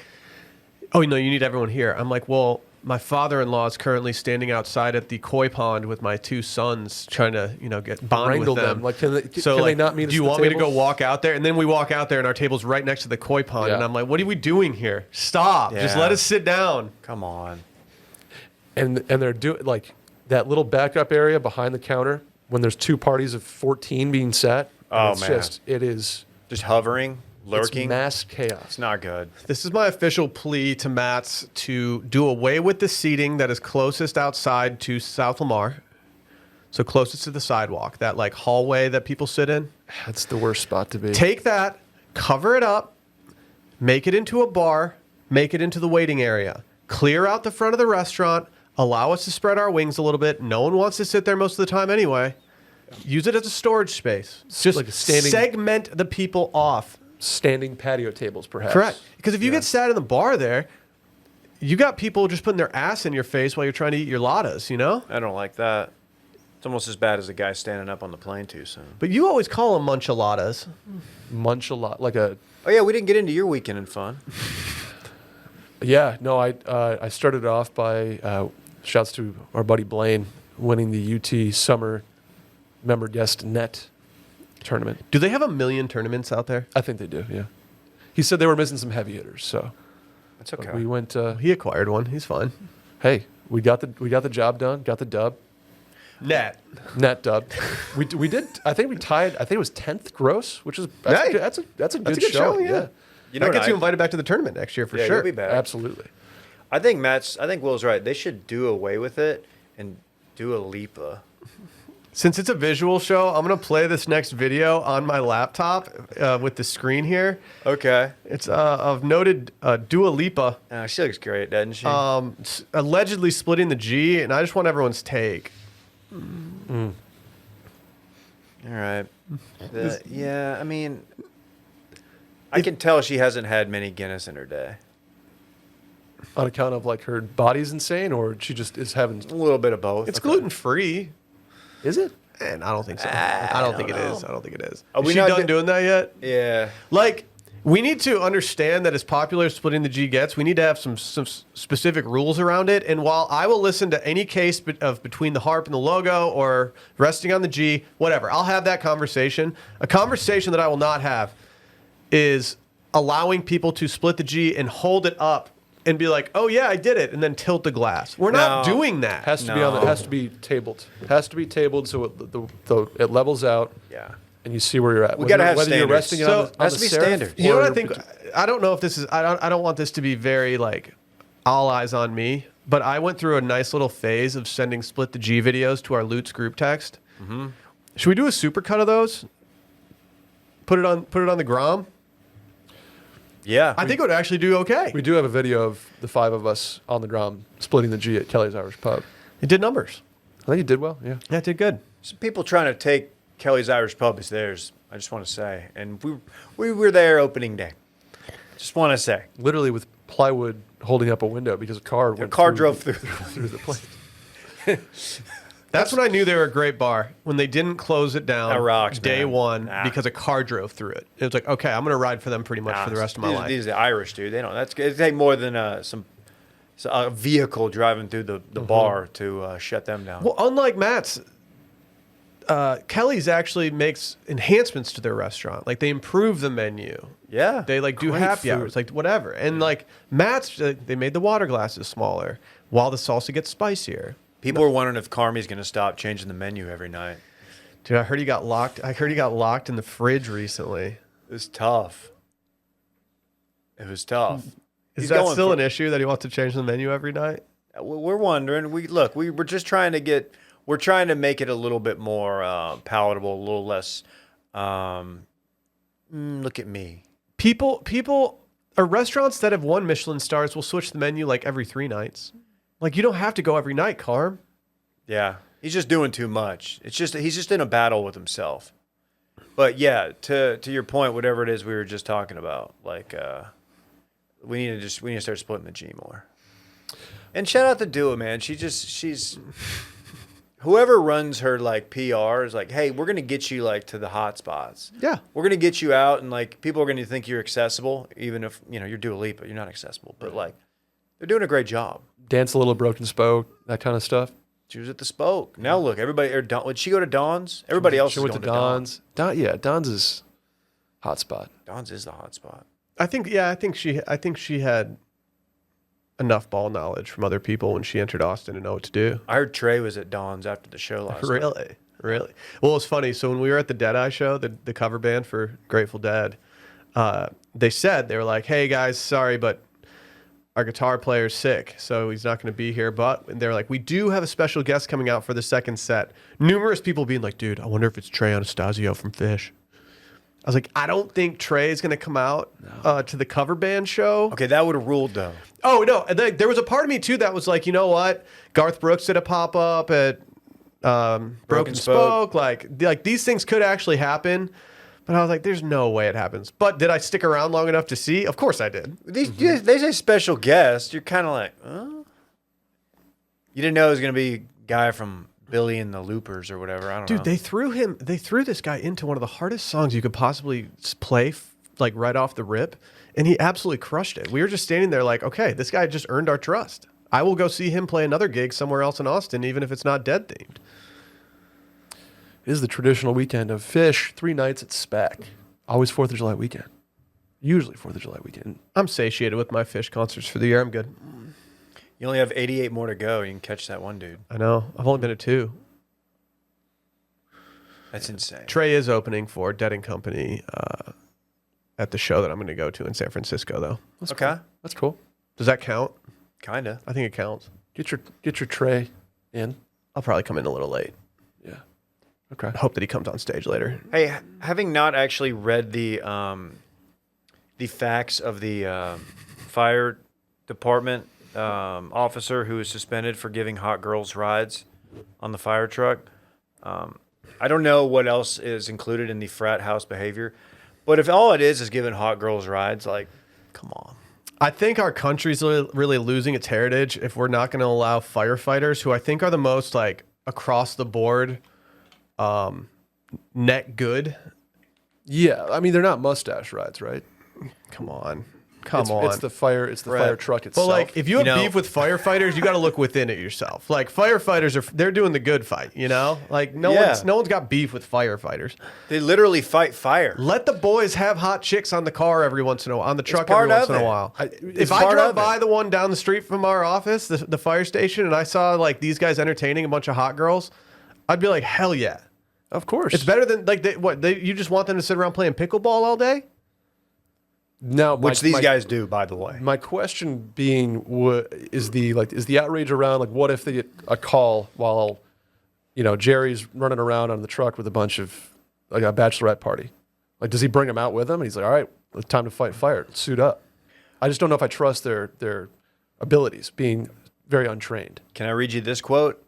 oh, no, you need everyone here. I'm like, well, my father-in-law is currently standing outside at the koi pond with my 2 sons, trying to, get bond Wrangle with them. them. Like, can so, they like, not meet us do you at the want me to table? go walk out there? And then we walk out there, and our table's right next to the koi pond. Yeah. And I'm like, what are we doing here? Stop. Just Yeah. let us sit down. Come on. And they're doing that little backup area behind the counter when there's 2 parties of 14 being sat. Oh, it's man. it is Just hovering, lurking. It's mass chaos. It's not good. This is my official plea to Matt's to do away with the seating that is closest outside to South Lamar. So closest to the sidewalk, that hallway that people sit in. That's the worst spot to be. Take that, cover it up, make it into a bar, make it into the waiting area. Clear out the front of the restaurant, allow us to spread our wings a little bit. No one wants to sit there most of the time anyway. Use it as a storage space. Just like a standing- segment the people off. Standing patio tables, perhaps. Correct. Because if you get sat in the bar there, you got people just putting their ass in your face while you're trying to eat your lattes, I don't like that. It's almost as bad as the guy standing up on the plane too soon. But you always call them munchaladas. Munch a lot. Like a Oh yeah, we didn't get into your weekend in fun. Yeah, no, I started off by shouts to our buddy Blaine winning the UT Summer Member Guest Net tournament. Do they have 1 million tournaments out there? I think they do. Yeah, he said they were missing some heavy hitters, so That's okay. we went. He acquired one. He's fine. Hey, we got the job done. Got the dub. Net. Net dub. we did. I think we tied. I think it was 10th gross, which is Hey, that's a good, show, showing. yeah. You know That what gets you I- invited back to the tournament next year for Yeah, sure. you'll be back. Absolutely. I think Will's right. They should do away with it and do a Lipa. Since it's a visual show, I'm going to play this next video on my laptop with the screen here. Okay. It's of noted Dua Lipa She looks great, doesn't she? allegedly splitting the G, and I just want everyone's take. All right. Yeah, I mean, I can tell she hasn't had many Guinness in her day. On account of her body's insane, or she just is having. A little bit of both. It's gluten free. Is it? And I don't think so. I don't think it is. I don't think it is. Are Is we she not done get- doing that yet? Yeah. We need to understand that as popular as splitting the G gets, we need to have some specific rules around it. And while I will listen to any case of between the harp and the logo or resting on the G, whatever, I'll have that conversation. A conversation that I will not have is allowing people to split the G and hold it up and be like, "Oh yeah, I did it," and then tilt the glass. We're not No. doing that. Has to be on. No. It has to be tabled. Has to be tabled so it levels out. Yeah. And you see where you're at. We gotta have whether you're standards. resting So, on the has to be serif standard. or You know what I think? I don't know if this is. I don't want this to be very all eyes on me. but I went through a nice little phase of sending split the G videos to our Lutz group text. Should we do a supercut of those? Put it on the Grom. Yeah. I think it would actually do okay. We do have a video of the 5 of us on the Grom splitting the G at Kelly's Irish Pub. It did numbers. I think you did well. Yeah. Yeah, it did good. Some people trying to take Kelly's Irish Pub as theirs. I just want to say, and we were there opening day. Just want to say, Literally with plywood holding up a window because a car drove through. through the place. That's when I knew they were a great bar, when they didn't close it down That rocks, day man. one Nah. because a car drove through it. It was like, okay, I'm going to ride for them pretty much for the rest of my life. These are the Irish, dude. They don't. It take more than a vehicle driving through the bar to shut them down. Well, unlike Matt's, Kelly's actually makes enhancements to their restaurant. Like they improve the menu. Yeah. They like do Great happy food. hours, like whatever. And like Matt's, they made the water glasses smaller while the salsa gets spicier. People were wondering if Carmi's going to stop changing the menu every night. Dude, I heard he got locked. I heard he got locked in the fridge recently. It was tough. It was tough. Is He's that going still for- an issue that he wants to change the menu every night? We're wondering. We're just trying to get. We're trying to make it a little bit more palatable, a little less. Look at me. People, or restaurants that have won Michelin stars will switch the menu like every 3 nights. Like you don't have to go every night, Carm. Yeah, he's just doing too much. It's just he's just in a battle with himself. But yeah, to your point, whatever it is we were just talking about, like we need to start splitting the G more. And shout out to Dua, man. She's whoever runs her like PR is like, hey, we're gonna get you like to the hot spots. Yeah. We're gonna get you out, and like people are gonna think you're accessible, even if you're Dua Lipa, you're not accessible. But like, they're doing a great job. Dance a little broken spoke, that kind of stuff. She was at the Spoke. Now look, everybody. Would she go to Don's? Everybody else She is went going to to Don's. Don's. Don's is hot spot. Don's is the hot spot. I think she had enough ball knowledge from other people when she entered Austin to know what to do. I heard Trey was at Don's after the show last night. Really? Well, it's funny. So when we were at the Deadeye show, the cover band for Grateful Dead, they were like, "Hey guys, sorry, but our guitar player's sick, so he's not going to be here." But they're like, "We do have a special guest coming out for the second set." Numerous people being like, "Dude, I wonder if it's Trey Anastasio from Fish." I was like, I don't think Trey is going to come out to the cover band show. Okay, that would have ruled though. Oh, no. And there was a part of me, too, that was like, you know what? Garth Brooks did a pop-up at Broken Spoke. Like these things could actually happen. But I was like, there's no way it happens. But did I stick around long enough to see? Of course I did. They say special guest. You're kind of like, huh? You didn't know it was going to be a guy from Billy and the Loopers or whatever. I don't know. Dude, they threw this guy into one of the hardest songs you could possibly play, like right off the rip. And he absolutely crushed it. We were just standing there like, okay, this guy just earned our trust. I will go see him play another gig somewhere else in Austin, even if it's not Dead themed. It is the traditional weekend of Fish, 3 nights at Spec. Always 4th of July weekend. Usually 4th of July weekend. I'm satiated with my Fish concerts for the year. I'm good. You only have 88 more to go. You can catch that one dude. I know. I've only been to 2. That's insane. Trey is opening for Dead and Company at the show that I'm going to go to in San Francisco, though. Okay. That's cool. Does that count? Kinda. I think it counts. Get your tray in. I'll probably come in a little late. Yeah. Okay. I hope that he comes on stage later. Hey, having not actually read the facts of the fire department officer who was suspended for giving hot girls rides on the fire truck, I don't know what else is included in the frat house behavior, but if all it is giving hot girls rides, like, come on. I think our country's really losing its heritage if we're not going to allow firefighters, who I think are the most like across the board net good. Yeah, I mean they're not mustache rides, right? Come on. It's the fire truck But itself. like, if you have beef with firefighters, you got to look within it yourself. Like, firefighters they're doing the good fight, you know? Like, no one's got beef with firefighters. They literally fight fire. Let the boys have hot chicks on the car every once in a while, on the truck part every once of in a it. while. It's If I part drove of by it. the one down the street from our office, the fire station, and I saw like these guys entertaining a bunch of hot girls, I'd be like, hell yeah. of course. It's better than like you just want them to sit around playing pickleball all day? Now, which these guys do, by the way. My question being, is the outrage around, like, what if they get a call while, Jerry's running around on the truck with a bunch of, like, a bachelorette party? Like, does he bring them out with him? And he's like, all right, it's time to fight fire. Suit up. I just don't know if I trust their abilities, being very untrained. Can I read you this quote?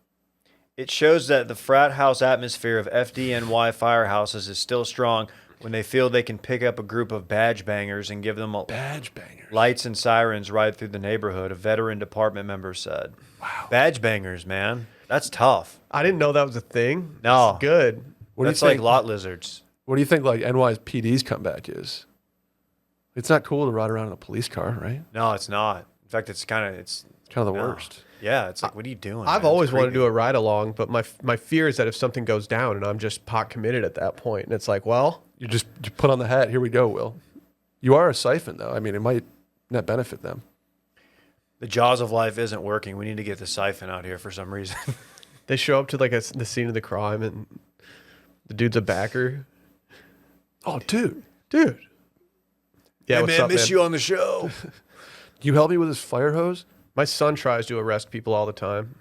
It shows that the frat house atmosphere of FDNY firehouses is still strong when they feel they can pick up a group of badge bangers and give them lights and sirens right through the neighborhood, a veteran department member said. Wow. Badge bangers, man. That's tough. I didn't know that was a thing. No. That's good. That's like lot lizards. What do you think, like, NYPD's comeback is? It's not cool to ride around in a police car, right? No, it's not. In fact, it's kind of the worst. Yeah, it's like, what are you doing? I've always wanted to do a ride along, but my fear is that if something goes down and I'm just pot committed at that point, and it's like, well, you put on the hat. Here we go, Will. You are a siphon, though. I mean, it might not benefit them. The jaws of life isn't working. We need to get the siphon out here for some reason. They show up to like the scene of the crime, and the dude's a backer. Oh, dude. Yeah, hey, what's man, up, miss man? you on the show. You help me with this fire hose? My son tries to arrest people all the time.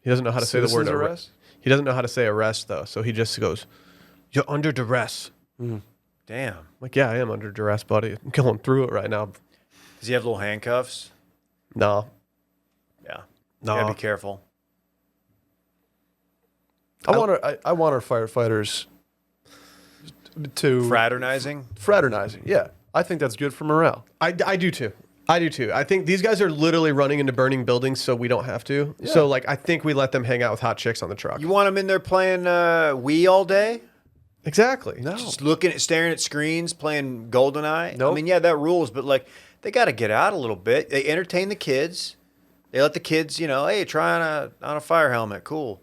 He doesn't know how to say the word Citizens arrest. He doesn't know how to say arrest, though, so he just goes, "You're under duress." Damn. Like, yeah, I am under duress, buddy. I'm going through it right now. Does he have little handcuffs? No. Yeah. No. You gotta be careful. I want our firefighters to Fraternizing? fraternizing. Yeah, I think that's good for morale. I do too. I think these guys are literally running into burning buildings, so we don't have to. Yeah. So, like, I think we let them hang out with hot chicks on the truck. You want them in there playing Wii all day? Exactly. No, Just staring at screens, playing GoldenEye? Nope. I mean, yeah, that rules, but, like, they got to get out a little bit. They entertain the kids. They let the kids, hey, try on a fire helmet. Cool.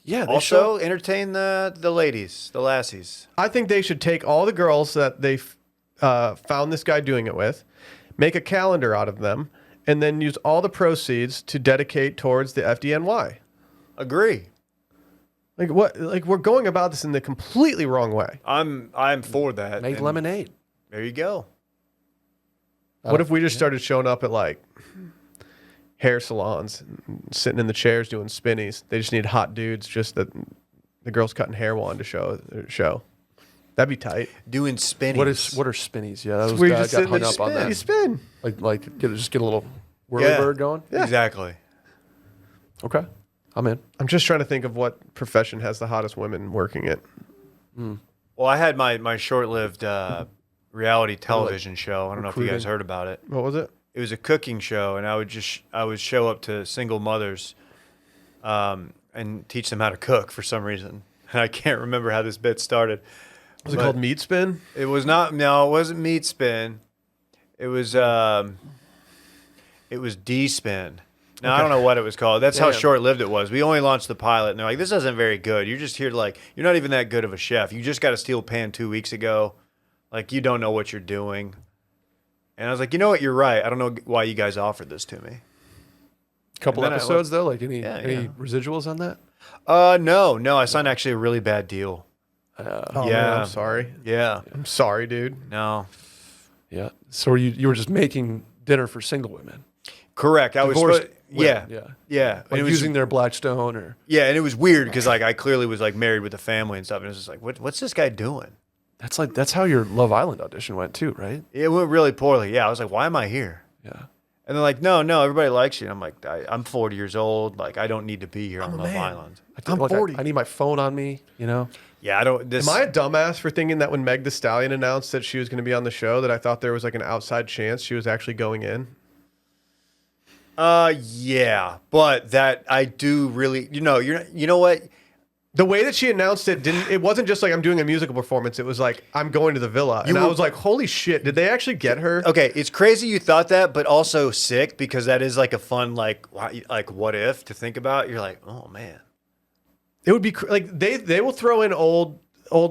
yeah. Also, entertain the ladies, the lassies. I think they should take all the girls that they found this guy doing it with, make a calendar out of them, and then use all the proceeds to dedicate towards the FDNY. Agree. Like what? Like, we're going about this in the completely wrong way. I'm for that. make and lemonade. There you go. What if we just started showing up at like hair salons, sitting in the chairs doing spinnies? They just need hot dudes. Just that the girls cutting hair wanted to show. That'd be tight. Doing spinning. What are spinnies? Yeah, those We're guys just got sitting hung there up on spin. You that. spin. Like get a little whirlybird going. Yeah. Exactly. Okay, I'm in. I'm just trying to think of what profession has the hottest women working it. Well, I had my short-lived reality television show. I don't know if you guys heard about it. What was it? It was a cooking show, and I would show up to single mothers, and teach them how to cook for some reason. And I can't remember how this bit started. Was it called Meat Spin? It was not. No, it wasn't Meat Spin. It was D Spin. Now, I don't know what it was called. That's how short-lived it was. We only launched the pilot, and they're like, this isn't very good. You're just here to, like, you're not even that good of a chef. You just got a steel pan 2 weeks ago. Like, you don't know what you're doing. And I was like, you know what? You're right. I don't know why you guys offered this to me. Couple And then episodes though. Like any Yeah. residuals on that? No. I signed actually a really bad deal. Oh, Yeah. man, I'm sorry. Yeah. I'm sorry, dude. No. Yeah. So you were just making dinner for single women. Correct. I was Divorced yeah. women, Yeah. Like And it was, using their Blackstone or and it was weird because, like, I clearly was, like, married with a family and stuff. And it was just like, what's this guy doing? that's how your Love Island audition went too, right? It went really poorly. Yeah. I was like, why am I here? Yeah. And they're like, no, everybody likes you. And I'm like, I'm 40 years old. Like, I don't need to be here on Love Island. I'm 40. I need my phone on me, Yeah, I don't. This. Am I a dumbass for thinking that when Meg Thee Stallion announced that she was going to be on the show, that I thought there was like an outside chance she was actually going in? Yeah, but that I do really. You know what? The way that she announced it wasn't just like I'm doing a musical performance. It was like I'm going to the villa. And I was like, holy shit, did they actually get her? Okay, it's crazy you thought that, but also sick because that is like a fun like what if to think about. You're like, oh man. It would be like they will throw in old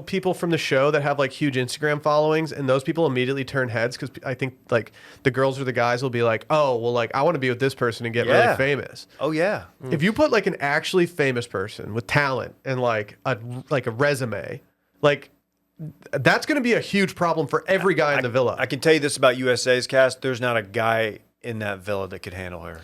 people from the show that have like huge Instagram followings, and those people immediately turn heads because I think like the girls or the guys will be like, oh, well, like I want to be with this person and get really famous. Oh yeah. If you put like an actually famous person with talent and like a resume, like That's going to be a huge problem for every guy in the villa. I can tell you this about USA's cast. There's not a guy in that villa that could handle her.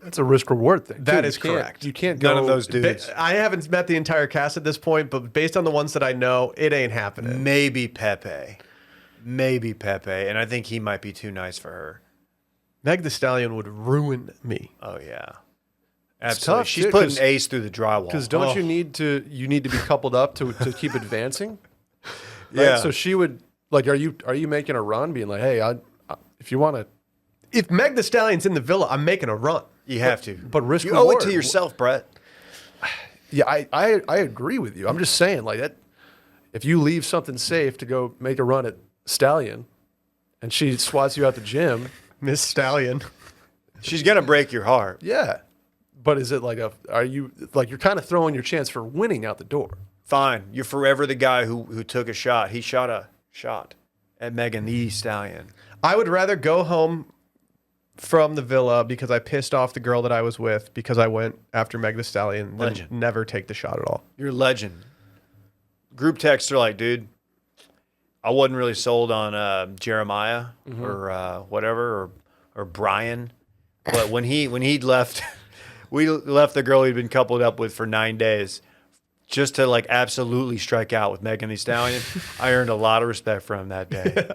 That's a risk reward thing. That too. is correct. You can't go. None of those dudes. I haven't met the entire cast at this point, but based on the ones that I know, it ain't happening. Maybe Pepe. And I think he might be too nice for her. Meg Thee Stallion would ruin me. Oh, yeah. Absolutely. tough, She's dude, putting 'cause- Ace through the drywall. Because don't you need to be coupled up to keep advancing? Right? Yeah. So she would like. Are you making a run, being like, hey, if you want to, If Meg Thee Stallion's in the villa, I'm making a run. You have to. but risk You owe it reward. to yourself, Brett. Yeah, I agree with you. I'm just saying like that. If you leave something safe to go make a run at Stallion, and she swats you out the gym, Miss Stallion. She's going to break your heart. yeah. But is it like you're kind of throwing your chance for winning out the door? Fine. You're forever the guy who took a shot. He shot a shot at Megan Thee Stallion. I would rather go home from the villa because I pissed off the girl that I was with because I went after Meg Thee Stallion than Legend. never take the shot at all. You're a legend. Group texts are like, dude, I wasn't really sold on Jeremiah or whatever or Brian, but when he left, we left the girl he'd been coupled up with for 9 days just to like absolutely strike out with Megan Thee Stallion. I earned a lot of respect from him that day.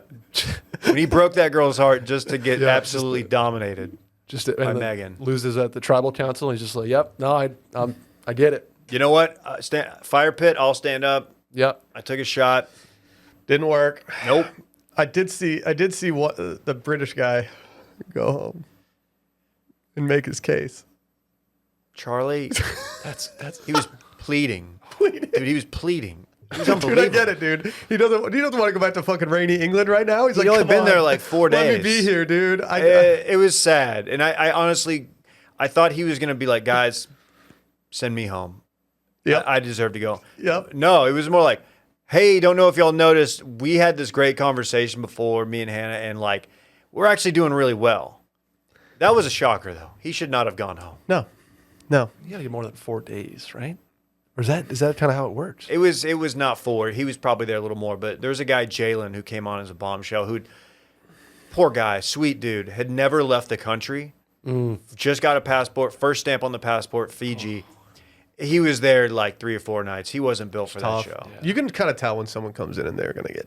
When he broke that girl's heart just to get absolutely dominated. Just By and then Megan. loses at the tribal council. And he's just like, yep, no, I get it. You know what? Fire pit, I'll stand up. Yep. I took a shot. Didn't work. Nope. I did see what the British guy go home and make his case. Charlie, That's he was pleading. Dude, he was pleading. It was unbelievable. Dude, I get it, dude. He doesn't want to go back to fucking rainy England right now. He's He'd like, only "Come been on, there like 4 Let days. me be here, dude. It was sad. And I honestly, I thought he was going to be like, guys, send me home. Yep. I deserve to go. Yep. No, it was more like, hey, don't know if y'all noticed, we had this great conversation before, me and Hannah, and like, we're actually doing really well. That was a shocker, though. He should not have gone home. No. you got to get more than 4 days, right? Or is that kind of how it works? It was not 4. He was probably there a little more, but there's a guy, Jalen, who came on as a bombshell, who, poor guy, sweet dude, had never left the country, just got a passport, first stamp on the passport, Fiji. He was there like 3 or 4 nights. He wasn't built for that show. Yeah. You can kind of tell when someone comes in and they're going to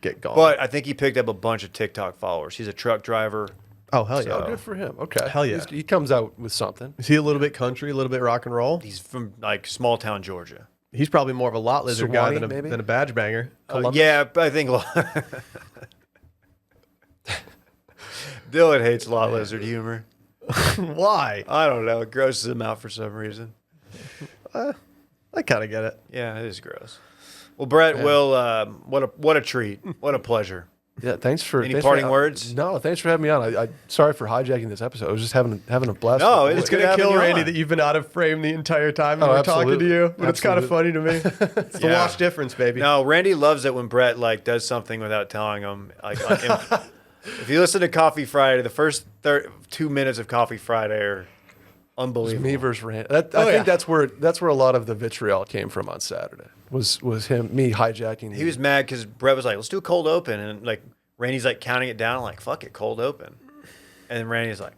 get gone. But I think he picked up a bunch of TikTok followers. He's a truck driver. Oh, hell yeah. Oh, good for him. Okay. Hell yeah. He comes out with something. Is he a little bit country, a little bit rock and roll? He's from like small town Georgia. He's probably more of a lot lizard guy Sewanee, than maybe? a badge banger. Yeah, I think Dylan hates lot lizard humor. Why? I don't know. It grosses him out for some reason. I kind of get it. Yeah, it is gross. Well, Brett, what a treat. What a pleasure. Yeah. Thanks for Any thanks parting for, words? No, thanks for having me on. I sorry for hijacking this episode. I was just having a blast. No, with it's It's good going to having kill you Randy on. that you've been out of frame the entire time Oh, and we're talking to absolutely. you. But it's kind of funny to me. It's the Yeah. wash difference, baby. No, Randy loves it when Brett like does something without telling him. Like, if you listen to Coffee Friday, the first 2 minutes of Coffee Friday are unbelievable. me versus Randy. I think that's where a lot of the vitriol came from on Saturday. Was me hijacking? He was mad because Brett was like, "Let's do a cold open," and like Randy's like counting it down, like "Fuck it, cold open," and then Randy's like,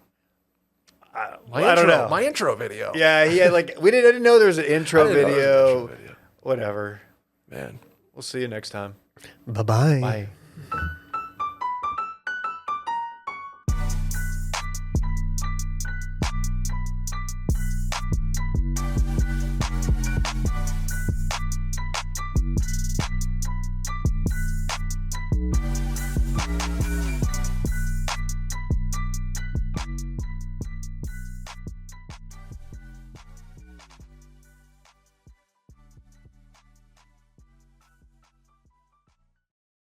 "I don't know." My intro video. Yeah, he had like I didn't know there was an intro I didn't know there was an video. intro video. Whatever. Man. We'll see you next time. Bye-bye. Bye.